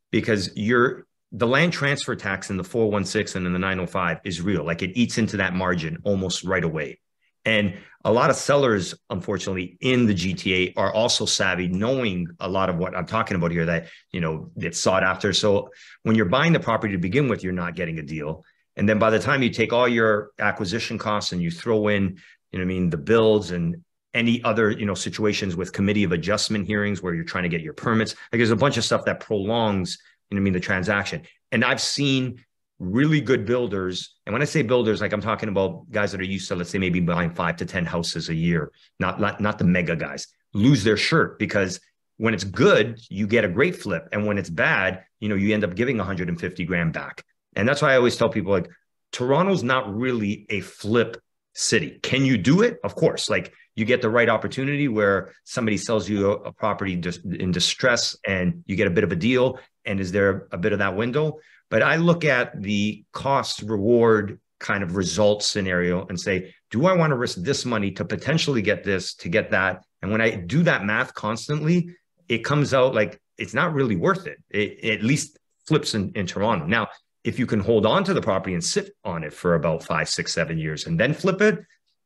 because the land transfer tax in the 416 and in the 905 is real. Like it eats into that margin almost right away. And a lot of sellers, unfortunately, in the GTA are also savvy, knowing a lot of what I'm talking about here, that, it's sought after. So when you're buying the property to begin with, you're not getting a deal. And then by the time you take all your acquisition costs and you throw in, the builds and any other, situations with committee of adjustment hearings where you're trying to get your permits, like there's a bunch of stuff that prolongs, the transaction. And I've seen really good builders. And when I say builders, like I'm talking about guys that are used to, let's say, maybe buying 5 to 10 houses a year, not the mega guys, lose their shirt because when it's good, you get a great flip. And when it's bad, you end up giving 150 grand back. And that's why I always tell people, like, Toronto's not really a flip city. Can you do it? Of course. Like, you get the right opportunity where somebody sells you a property just in distress and you get a bit of a deal. And is there a bit of that window? But I look at the cost reward kind of result scenario and say, do I want to risk this money to potentially get this, to get that? And when I do that math constantly, it comes out like it's not really worth it. It at least flips in Toronto. Now, if you can hold on to the property and sit on it for about 5, 6, 7 years and then flip it,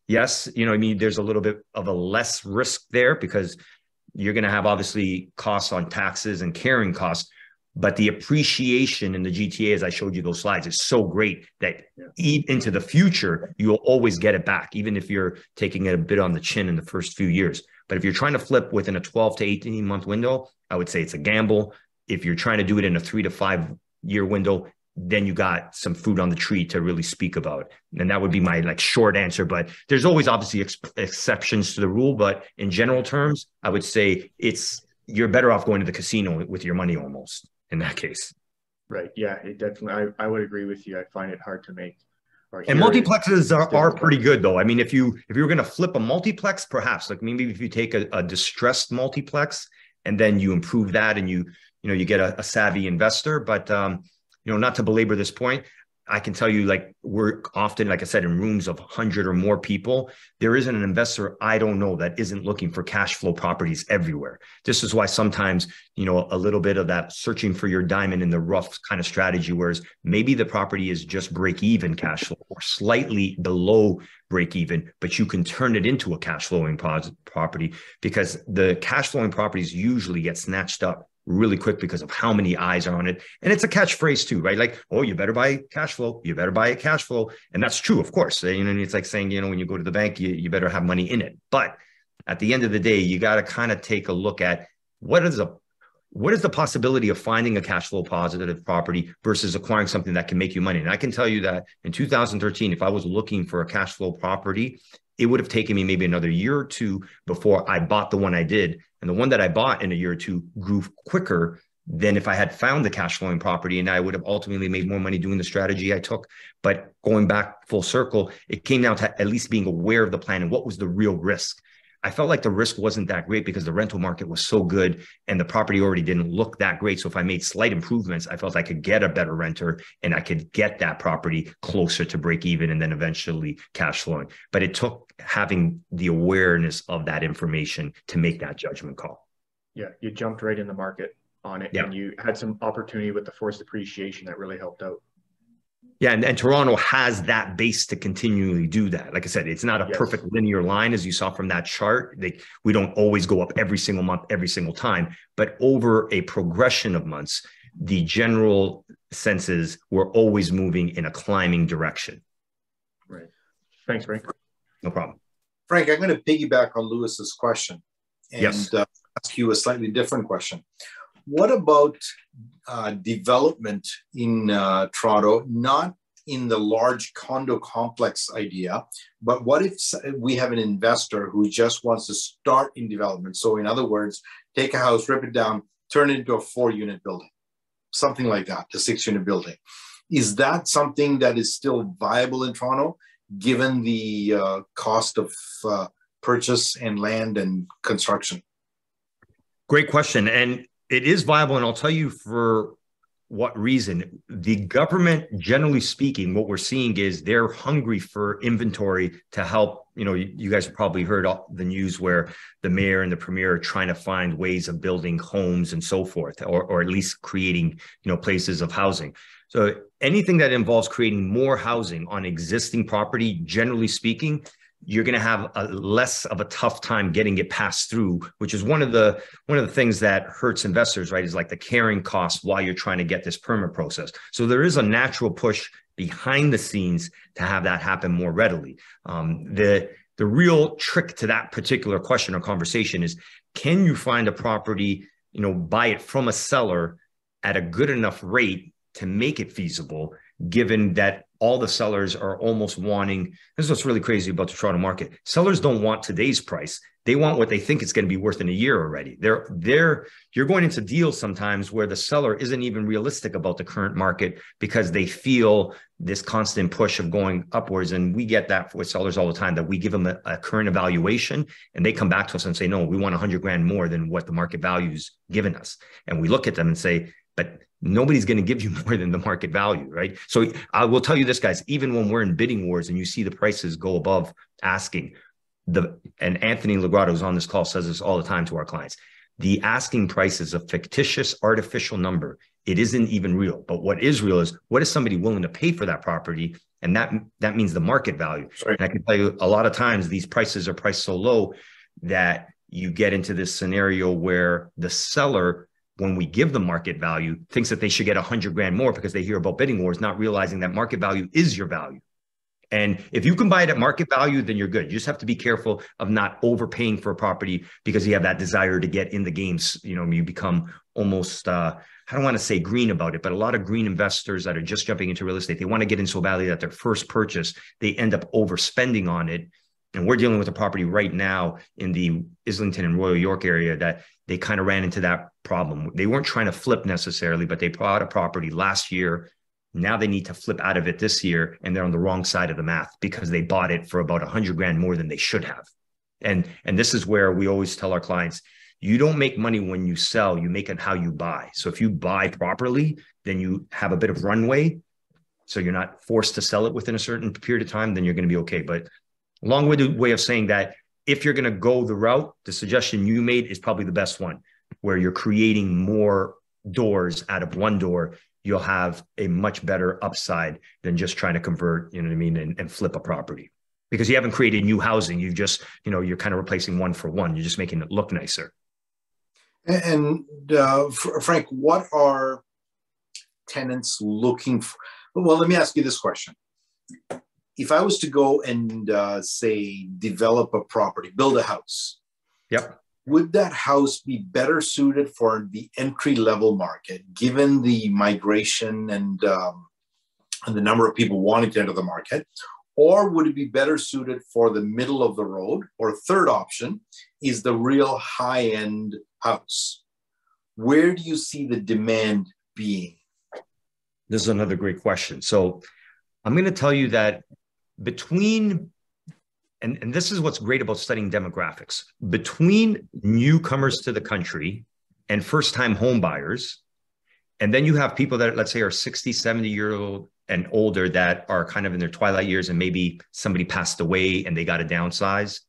yes, you know what I mean, there's a little bit of a less risk there because you're going to have obviously costs on taxes and carrying costs, but the appreciation in the GTA, as I showed you those slides, is so great that into the future, you'll always get it back, even if you're taking it a bit on the chin in the first few years. But if you're trying to flip within a 12 to 18 month window, I would say it's a gamble. If you're trying to do it in a 3 to 5 year window, then you got some fruit on the tree to really speak about. And that would be my like short answer, but there's always obviously exceptions to the rule. But in general terms, I would say you're better off going to the casino with your money almost in that case. Right. Yeah, it definitely, I would agree with you. I find it hard to make. And multiplexes are pretty good though. I mean, if you were going to flip a multiplex, perhaps like maybe if you take a distressed multiplex and then you improve that and you get a savvy investor, but not to belabor this point, I can tell you, like, we're often, like I said, in rooms of 100 or more people. There isn't an investor I don't know that isn't looking for cash flow properties everywhere. This is why sometimes, a little bit of that searching for your diamond in the rough kind of strategy, whereas maybe the property is just break even cash flow or slightly below break even, but you can turn it into a cash flowing property because the cash flowing properties usually get snatched up really quick because of how many eyes are on it. And it's a catchphrase too, right? Like, oh, you better buy cash flow. You better buy a cash flow. And that's true, of course. It's like saying, when you go to the bank, you better have money in it. But at the end of the day, you got to kind of take a look at what is the possibility of finding a cash flow positive property versus acquiring something that can make you money. And I can tell you that in 2013, if I was looking for a cash flow property, it would have taken me maybe another year or two before I bought the one I did. And the one that I bought in a year or two grew quicker than if I had found the cash flowing property, and I would have ultimately made more money doing the strategy I took. But going back full circle, it came down to at least being aware of the plan and what was the real risk. I felt like the risk wasn't that great because the rental market was so good and the property already didn't look that great. So if I made slight improvements, I felt I could get a better renter and I could get that property closer to break even and then eventually cash flowing. But it took having the awareness of that information to make that judgment call. Yeah, you jumped right in the market on it, and you had some opportunity with the forced appreciation that really helped out. Yeah, and Toronto has that base to continually do that. Like I said, it's not a perfect linear line, as you saw from that chart. We don't always go up every single month, every single time. But over a progression of months, the general sense is we're always moving in a climbing direction. Right. Thanks, Frank. No problem. Frank, I'm going to piggyback on Lewis's question and ask you a slightly different question. What about development in Toronto, not in the large condo complex idea, but what if we have an investor who just wants to start in development? So in other words, take a house, rip it down, turn it into a 4-unit building, something like that, a 6-unit building. Is that something that is still viable in Toronto, given the cost of purchase and land and construction? Great question. And it is viable, and I'll tell you for what reason. The government, generally speaking, what we're seeing is they're hungry for inventory to help. You guys have probably heard the news where the mayor and the premier are trying to find ways of building homes and so forth, or at least creating, places of housing. So anything that involves creating more housing on existing property, generally speaking, you're going to have a less of a tough time getting it passed through, which is one of the things that hurts investors, right? Is like the carrying costs while you're trying to get this permit process. So there is a natural push behind the scenes to have that happen more readily. The real trick to that particular question or conversation is, can you find a property, buy it from a seller at a good enough rate to make it feasible, given that all the sellers are almost wanting, this is what's really crazy about the Toronto market. Sellers don't want today's price. They want what they think it's going to be worth in a year already. You're going into deals sometimes where the seller isn't even realistic about the current market because they feel this constant push of going upwards. And we get that with sellers all the time, that we give them a current evaluation and they come back to us and say, no, we want 100 grand more than what the market value's given us. And we look at them and say, but nobody's going to give you more than the market value, right? So I will tell you this, guys, even when we're in bidding wars and you see the prices go above asking, and Anthony Legrado, who's on this call, says this all the time to our clients, the asking price is a fictitious, artificial number. It isn't even real. But what is real is, what is somebody willing to pay for that property? And that means the market value. Right. And I can tell you, a lot of times these prices are priced so low that you get into this scenario where the seller, when we give the market value, thinks that they should get 100 grand more because they hear about bidding wars, not realizing that market value is your value. And if you can buy it at market value, then you're good. You just have to be careful of not overpaying for a property because you have that desire to get in the games. You know, you become almost, I don't want to say green about it, but a lot of green investors that are just jumping into real estate, they want to get in so badly that their first purchase, they end up overspending on it. And we're dealing with a property right now in the Islington and Royal York area that they kind of ran into that problem. They weren't trying to flip necessarily, but they bought a property last year. Now they need to flip out of it this year, and they're on the wrong side of the math because they bought it for about 100 grand more than they should have. And this is where we always tell our clients, you don't make money when you sell, you make it how you buy. So if you buy properly, then you have a bit of runway. So you're not forced to sell it within a certain period of time, then you're going to be okay. But a long-winded way of saying that if you're going to go the route, the suggestion you made is probably the best one, where you're creating more doors out of one door. You'll have a much better upside than just trying to convert, you know what I mean, and flip a property, because you haven't created new housing. You've just, you're kind of replacing one for one. You're just making it look nicer. And Frank, what are tenants looking for? Well, let me ask you this question. If I was to go and say, develop a property, build a house. Yep. Would that house be better suited for the entry-level market, given the migration and the number of people wanting to enter the market? Or would it be better suited for the middle of the road? Or third option is the real high-end house. Where do you see the demand being? This is another great question. So I'm going to tell you that between, and this is what's great about studying demographics, between newcomers to the country and first-time home buyers, and then you have people that, let's say, are 60, 70-year-old and older that are kind of in their twilight years, and maybe somebody passed away and they got to downsize.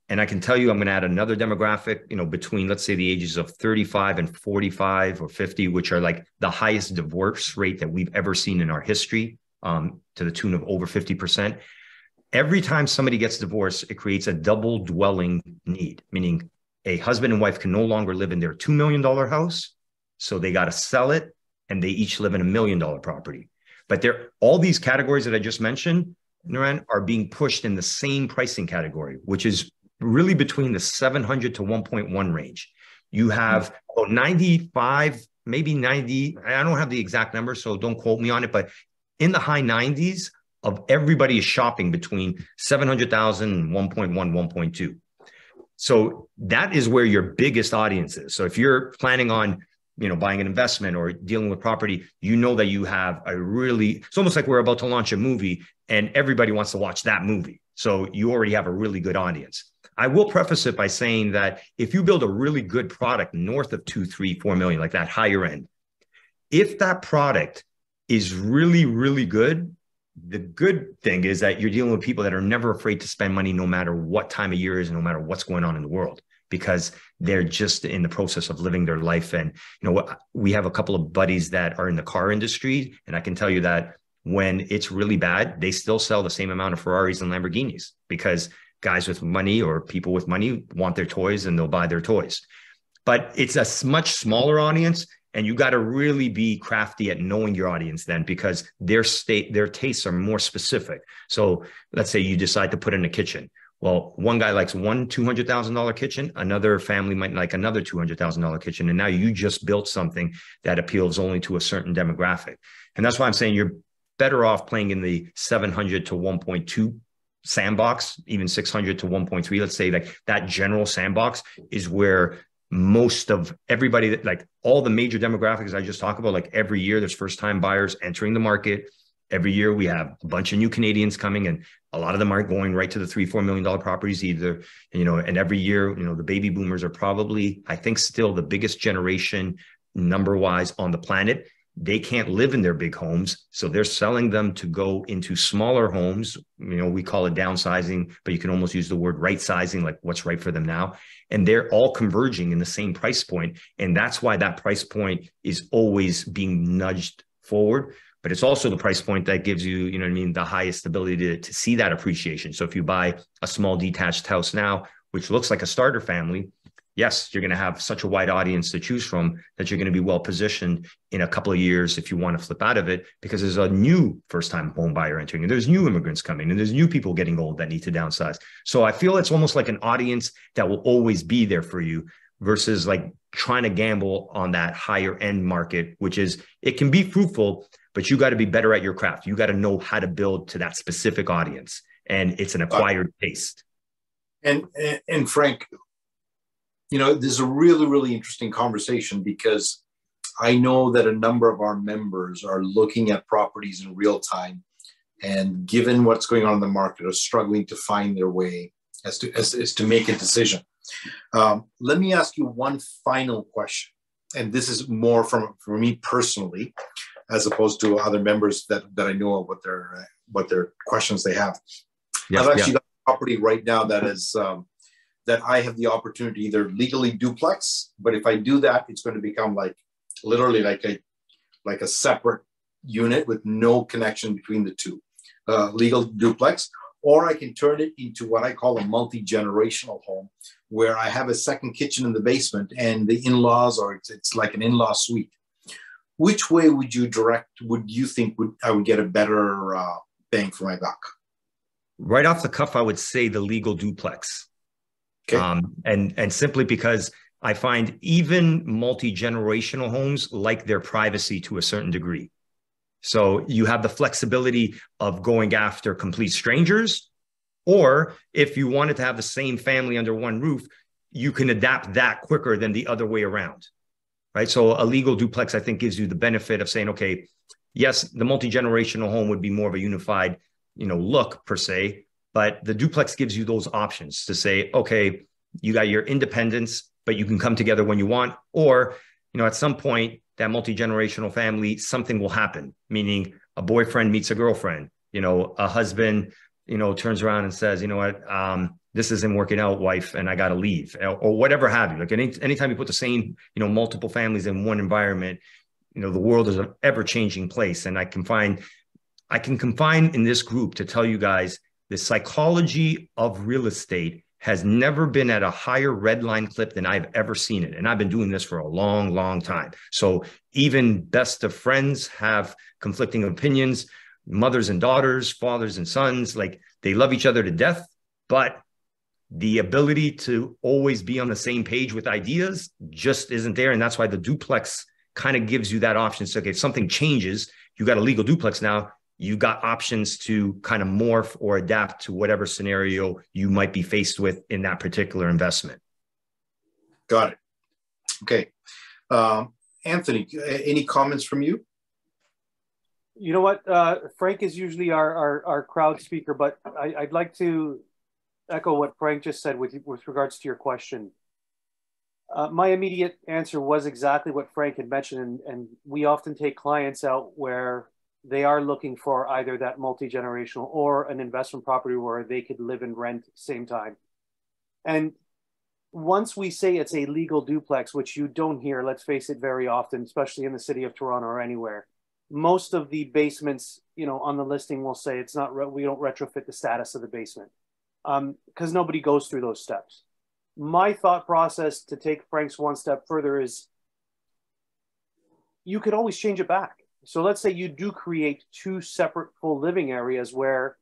And I can tell you, I'm going to add another demographic, between, let's say, the ages of 35 and 45 or 50, which are like the highest divorce rate that we've ever seen in our history, to the tune of over 50%. Every time somebody gets divorced, it creates a double dwelling need, meaning a husband and wife can no longer live in their $2 million house. So they got to sell it, and they each live in $1 million property. But all these categories that I just mentioned, Naran, are being pushed in the same pricing category, which is really between the 700 to 1.1 range. You have 95, maybe 90. I don't have the exact number, so don't quote me on it, but in the high 90s of everybody is shopping between 700,000 and 1.1, 1.2. So that is where your biggest audience is. So if you're planning on, buying an investment or dealing with property, that you have it's almost like we're about to launch a movie and everybody wants to watch that movie. So you already have a really good audience. I will preface it by saying that if you build a really good product north of 2, 3, 4 million, like that higher end, if that product is really, really good, the good thing is that you're dealing with people that are never afraid to spend money, no matter what time of year is, no matter what's going on in the world, because they're just in the process of living their life. And, we have a couple of buddies that are in the car industry. And I can tell you that when it's really bad, they still sell the same amount of Ferraris and Lamborghinis, because guys with money or people with money want their toys and they'll buy their toys. But it's a much smaller audience. And you got to really be crafty at knowing your audience then, because their tastes are more specific. So let's say you decide to put in a kitchen. Well, one guy likes one $200,000 kitchen. Another family might like another $200,000 kitchen. And now you just built something that appeals only to a certain demographic. And that's why I'm saying better off playing in the 700 to 1.2 sandbox, even 600 to 1.3. Let's say like that general sandbox is where most of everybody, that like all the major demographics I just talked about, like every year there's first time buyers entering the market. Every year we have a bunch of new Canadians coming, and a lot of them aren't going right to the $3-4 million properties either. And every year, the baby boomers are probably, I think, still the biggest generation number wise on the planet. They can't live in their big homes, so they're selling them to go into smaller homes. We call it downsizing, but you can almost use the word right sizing, like what's right for them now. And they're all converging in the same price point. And that's why that price point is always being nudged forward. But it's also the price point that gives you, the highest ability to see that appreciation. So if you buy a small detached house now, which looks like a starter family, yes, you're going to have such a wide audience to choose from that you're going to be well positioned in a couple of years if you want to flip out of it, because there's a new first-time home buyer entering, and there's new immigrants coming, and there's new people getting old that need to downsize. So I feel it's almost like an audience that will always be there for you versus like trying to gamble on that higher end market, which is, it can be fruitful, but you got to be better at your craft. You got to know how to build to that specific audience, and it's an acquired taste. And Frank, this is a really, really interesting conversation, because I know that a number of our members are looking at properties in real time, and given what's going on in the market, are struggling to find their way as to make a decision. Let me ask you one final question, and this is more for me personally, as opposed to other members that I know of what their questions they have. I've actually got a property right now that is that I have the opportunity to either legally duplex, but if I do that, it's going to become literally like a separate unit with no connection between the two, legal duplex, or I can turn it into what I call a multi-generational home, where I have a second kitchen in the basement and the in-laws, or it's like an in-law suite. Which way would you think I would get a better bang for my buck? Right off the cuff, I would say the legal duplex. Okay. And simply because I find even multi-generational homes like their privacy to a certain degree. So you have the flexibility of going after complete strangers, or if you wanted to have the same family under one roof, you can adapt that quicker than the other way around, right? So a legal duplex, I think, gives you the benefit of saying, okay, yes, the multi-generational home would be more of a unified, look per se, but the duplex gives you those options to say, okay, you got your independence, but you can come together when you want, or, at some point, that multi-generational family, something will happen, meaning a boyfriend meets a girlfriend, a husband, turns around and says, this isn't working out, wife, and I got to leave, or whatever have you. Like anytime you put the same, multiple families in one environment, the world is an ever-changing place. And I can confine in this group to tell you guys, the psychology of real estate has never been at a higher red line clip than I've ever seen it. And I've been doing this for a long, long time. So even best of friends have conflicting opinions, mothers and daughters, fathers and sons, like they love each other to death, but the ability to always be on the same page with ideas just isn't there. And that's why the duplex kind of gives you that option. So okay, if something changes, you got a legal duplex now, you got options to kind of morph or adapt to whatever scenario you might be faced with in that particular investment. Got it. Okay. Anthony, any comments from you? You know what? Frank is usually our crowd speaker, but I'd like to echo what Frank just said with regards to your question. My immediate answer was exactly what Frank had mentioned, and we often take clients out where they are looking for either that multi-generational or an investment property where they could live and rent at the same time. And once we say it's a legal duplex, which you don't hear, let's face it, very often, especially in the city of Toronto or anywhere, most of the basements, on the listing will say it's not, we don't retrofit the status of the basement because nobody goes through those steps. My thought process to take Frank's one step further is you could always change it back. So let's say you do create two separate full living areas where,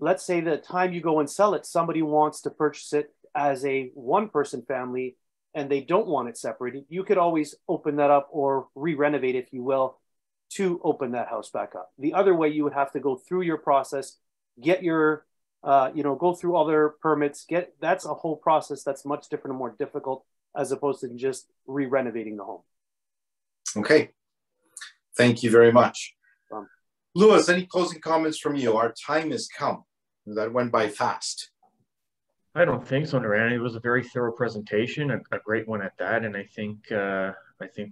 let's say the time you go and sell it, somebody wants to purchase it as a one-person family and they don't want it separated. You could always open that up or re-renovate, if you will, to open that house back up. The other way, you would have to go through your process, get your, go through other permits, that's a whole process that's much different and more difficult as opposed to just re-renovating the home. Okay. Thank you very much. Louis, any closing comments from you? Our time has come. That went by fast. I don't think so, Naran. It was a very thorough presentation, a great one at that. And I think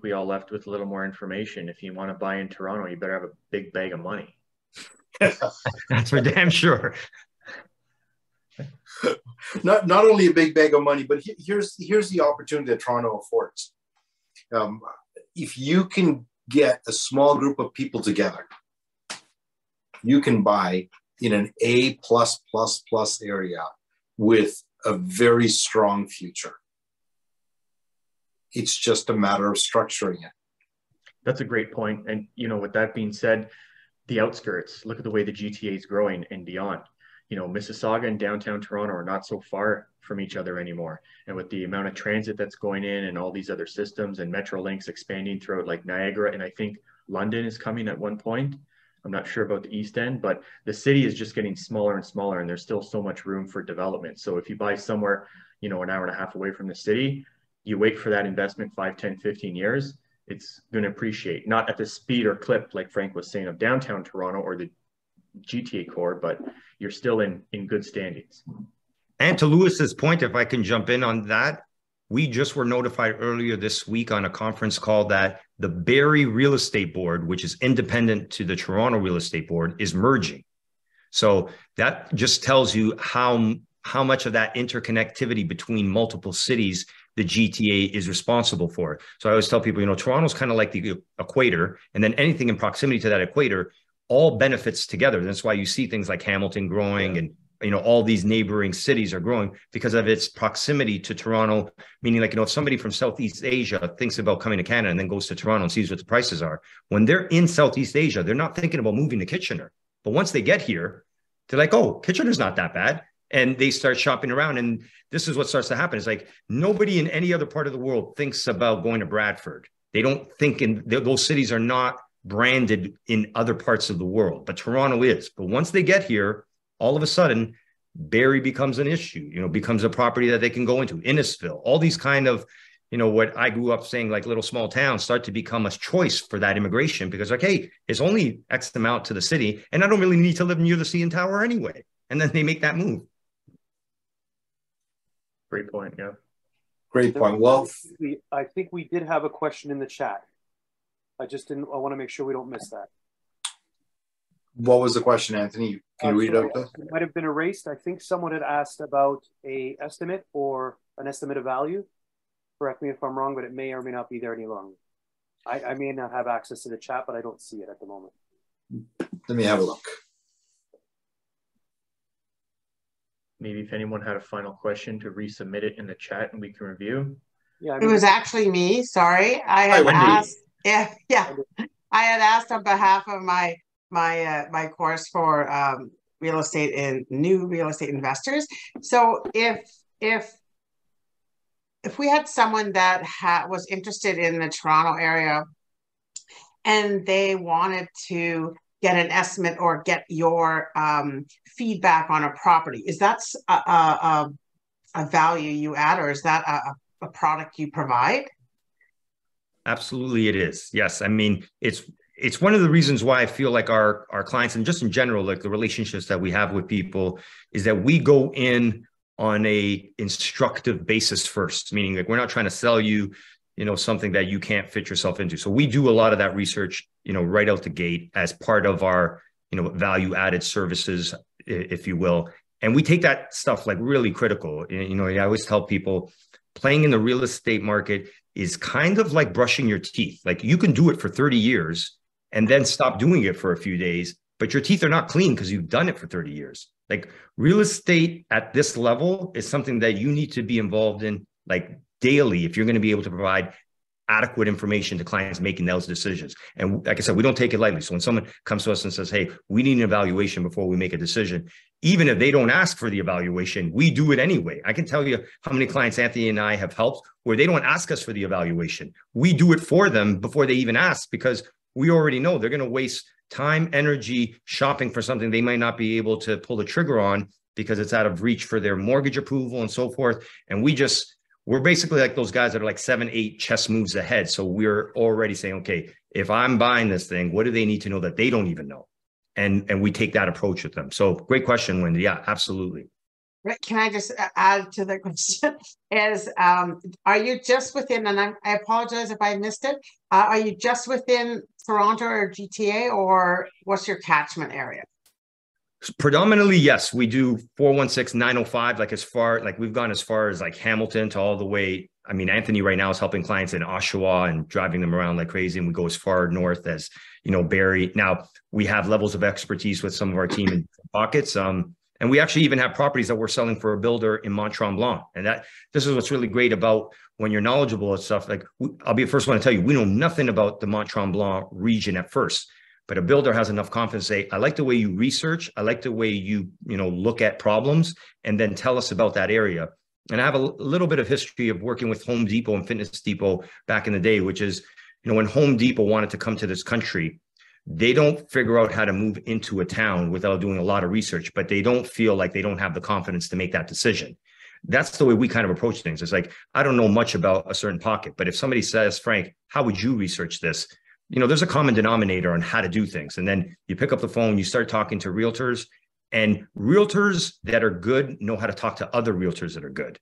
we all left with a little more information. If you want to buy in Toronto, you better have a big bag of money. That's for damn sure. Not only a big bag of money, but here's the opportunity that Toronto affords. If you can get a small group of people together, you can buy in an A++ area with a very strong future. It's just a matter of structuring it. That's a great point. And, with that being said, the outskirts, look at the way the GTA is growing and beyond. Mississauga and downtown Toronto are not so far from each other anymore. And with the amount of transit that's going in and all these other systems and metro links expanding throughout like Niagara, and I think London is coming at one point. I'm not sure about the East End, but the city is just getting smaller and smaller, and there's still so much room for development. So if you buy somewhere, an hour and a half away from the city, you wait for that investment 5, 10, 15 years, it's going to appreciate, not at the speed or clip, like Frank was saying, of downtown Toronto or the GTA core, but you're still in good standings. And to Louis's point, if I can jump in on that, we just were notified earlier this week on a conference call that the Barrie Real Estate Board, which is independent to the Toronto Real Estate Board, is merging. So that just tells you how much of that interconnectivity between multiple cities the GTA is responsible for. So I always tell people, Toronto's kind of like the equator, and then anything in proximity to that equator all benefits together. That's why you see things like Hamilton growing and all these neighboring cities are growing because of its proximity to Toronto, meaning if somebody from Southeast Asia thinks about coming to Canada and then goes to Toronto and sees what the prices are, when they're in Southeast Asia, they're not thinking about moving to Kitchener. But once they get here, they're like, oh, Kitchener's not that bad. And they start shopping around. And this is what starts to happen. It's like nobody in any other part of the world thinks about going to Bradford. They don't think those cities are not branded in other parts of the world, but Toronto is. But once they get here, all of a sudden, Barrie becomes an issue, becomes a property that they can go into. Innisfil, all these kind of, what I grew up saying, like little small towns start to become a choice for that immigration because hey, it's only X amount to the city and I don't really need to live near the CN Tower anyway. And then they make that move. Great point, yeah. Great point. Well, I think we did have a question in the chat. I want to make sure we don't miss that. What was the question, Anthony? Can you read out the? It might have been erased. I think someone had asked about an estimate or an estimate of value. Correct me if I'm wrong, but it may or may not be there any longer. I may not have access to the chat, but I don't see it at the moment. Let me have a look. Maybe if anyone had a final question to resubmit it in the chat and we can review. Yeah, it was actually me. Sorry, I had asked. Yeah. I had asked on behalf of my course for real estate and new real estate investors. So if we had someone that was interested in the Toronto area and they wanted to get an estimate or get your feedback on a property, is that a value you add, or is that a product you provide? Absolutely, it is. Yes. I mean, it's one of the reasons why I feel like our clients, and just in general, like the relationships that we have with people, is that we go in on a instructive basis first, meaning like we're not trying to sell you, something that you can't fit yourself into. So we do a lot of that research, right out the gate as part of our, value added services, if you will. And we take that stuff like really critical. I always tell people playing in the real estate market is kind of like brushing your teeth. Like you can do it for 30 years and then stop doing it for a few days, but your teeth are not clean because you've done it for 30 years. Like real estate at this level is something that you need to be involved in like daily if you're going to be able to provide adequate information to clients making those decisions. And like I said, we don't take it lightly. So when someone comes to us and says, hey, we need an evaluation before we make a decision, even if they don't ask for the evaluation, we do it anyway. I can tell you how many clients Anthony and I have helped where they don't ask us for the evaluation. We do it for them before they even ask, because we already know they're going to waste time, energy shopping for something they might not be able to pull the trigger on because it's out of reach for their mortgage approval and so forth. And we're basically like those guys that are like 7, 8 chess moves ahead. So we're already saying, okay, if I'm buying this thing, what do they need to know that they don't even know? And we take that approach with them. So great question, Linda. Yeah, absolutely. Right. Can I just add to the question? Are you just within, and I apologize if I missed it, are you just within Toronto or GTA, or what's your catchment area? Predominantly, yes, we do 416, 905, like we've gone as far as like Hamilton to all the way. I mean, Anthony right now is helping clients in Oshawa and driving them around like crazy. And we go as far north as, Barrie. Now we have levels of expertise with some of our team in pockets. And we actually even have properties that we're selling for a builder in Mont-Tremblant. And this is what's really great about when you're knowledgeable and stuff. Like, I'll be the first one to tell you, we know nothing about the Mont-Tremblant region at first. But a builder has enough confidence to say, I like the way you research. I like the way you look at problems and then tell us about that area. And I have a little bit of history of working with Home Depot and Fitness Depot back in the day, which is, when Home Depot wanted to come to this country, they don't figure out how to move into a town without doing a lot of research, but they don't feel like they don't have the confidence to make that decision. That's the way we kind of approach things. It's like, I don't know much about a certain pocket, but if somebody says, Frank, how would you research this? There's a common denominator on how to do things. And then you pick up the phone, you start talking to realtors, and realtors that are good know how to talk to other realtors that are good.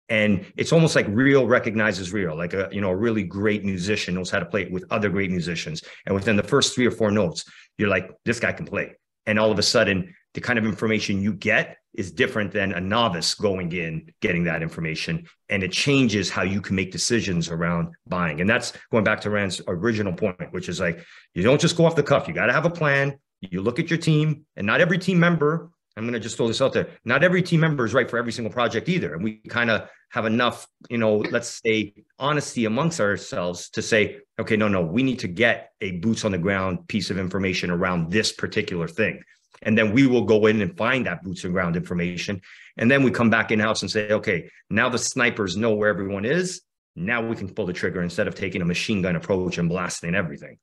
And it's almost like real recognizes real, like a really great musician knows how to play it with other great musicians. And within the first 3 or 4 notes, you're like, this guy can play. And all of a sudden, the kind of information you get is different than a novice going in, getting that information. And it changes how you can make decisions around buying. And that's going back to Rand's original point, which is like, you don't just go off the cuff. You got to have a plan. You look at your team, and not every team member, I'm going to just throw this out there, not every team member is right for every single project either. And we kind of have enough, let's say, honesty amongst ourselves to say, okay, no, we need to get a boots on the ground piece of information around this particular thing. And then we will go in and find that boots on ground information. And then we come back in-house and say, okay, now the snipers know where everyone is. Now we can pull the trigger instead of taking a machine gun approach and blasting everything.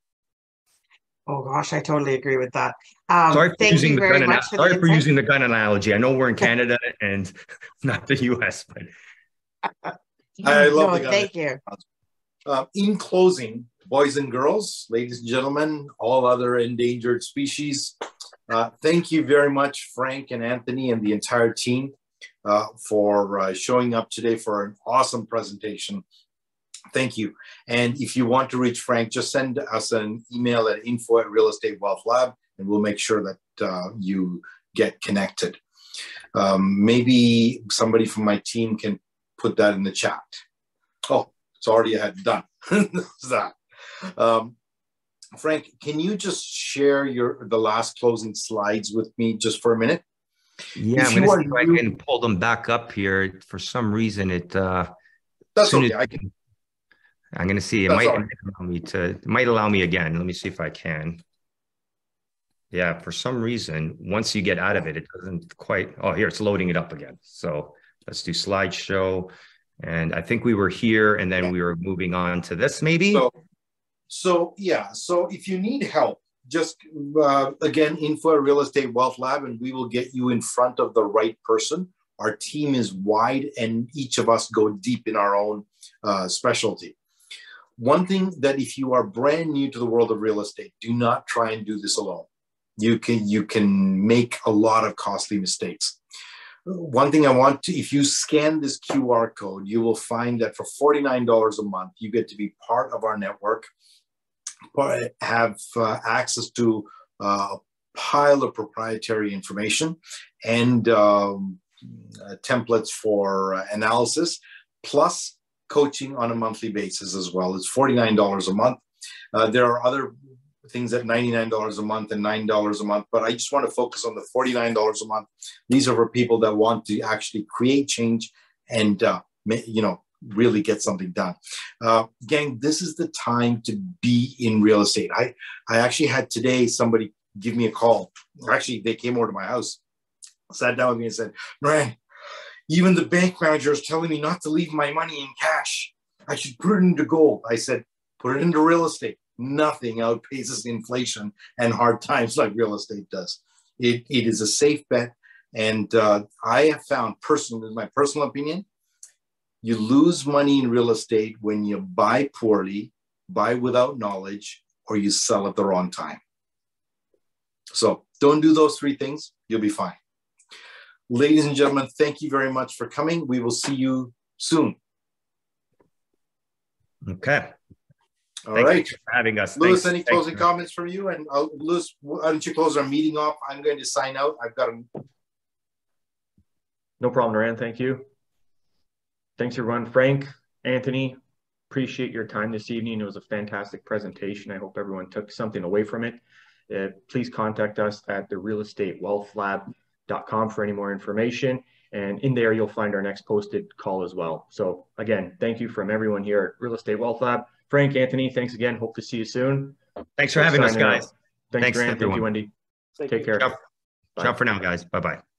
Oh gosh, I totally agree with that. Sorry for using the gun analogy. I know we're in Canada and not the US, but I love the gun. Thank you. In closing, boys and girls, ladies and gentlemen, all other endangered species, thank you very much, Frank and Anthony and the entire team, for showing up today for an awesome presentation. Thank you. And if you want to reach Frank, just send us an email at info@RealEstateWealthLab, and we'll make sure that you get connected. Maybe somebody from my team can put that in the chat. Oh, it's already done. That. Frank, can you just share the last closing slides with me just for a minute? Yeah, I'm going to see if I can pull them back up here. For some reason, that's okay. I'm going to see. It might allow me again. Let me see if I can. Yeah, for some reason, once you get out of it, it doesn't quite. Oh, here, it's loading it up again. So let's do slideshow. And I think we were here, and then we were moving on to this, maybe. So if you need help, just again, info@RealEstateWealthLab, and we will get you in front of the right person. Our team is wide, and each of us go deep in our own specialty. One thing that if you are brand new to the world of real estate, do not try and do this alone. You can make a lot of costly mistakes. One thing if you scan this QR code, you will find that for $49 a month, you get to be part of our network, have access to a pile of proprietary information and templates for analysis, plus coaching on a monthly basis as well. It's $49 a month. There are other things at $99 a month and $9 a month, but I just want to focus on the $49 a month. These are for people that want to actually create change and really get something done. Gang, this is the time to be in real estate. I actually had today somebody give me a call. Actually, they came over to my house, sat down with me and said, Ryan, even the bank manager is telling me not to leave my money in cash. I should put it into gold. I said, put it into real estate. nothing outpaces inflation and hard times like real estate does. It is a safe bet. And I have found personally, in my personal opinion, you lose money in real estate when you buy poorly, buy without knowledge, or you sell at the wrong time. So don't do those three things. You'll be fine. Ladies and gentlemen, thank you very much for coming. We will see you soon. Okay. All right. For having us. Louis, any closing comments from you? And Louis, why don't you close our meeting off? I'm going to sign out. I've got a... No problem, Rand. Thank you. Thanks, everyone. Frank, Anthony, appreciate your time this evening. It was a fantastic presentation. I hope everyone took something away from it. Please contact us at therealestatewealthlab.com for any more information. And in there, you'll find our next posted call as well. So again, thank you from everyone here at Real Estate Wealth Lab. Frank, Anthony, thanks again. Hope to see you soon. Thanks for having us, guys. Thanks, Grant. Everyone. Thank you, Wendy. Take care. Ciao for now, guys. Bye-bye.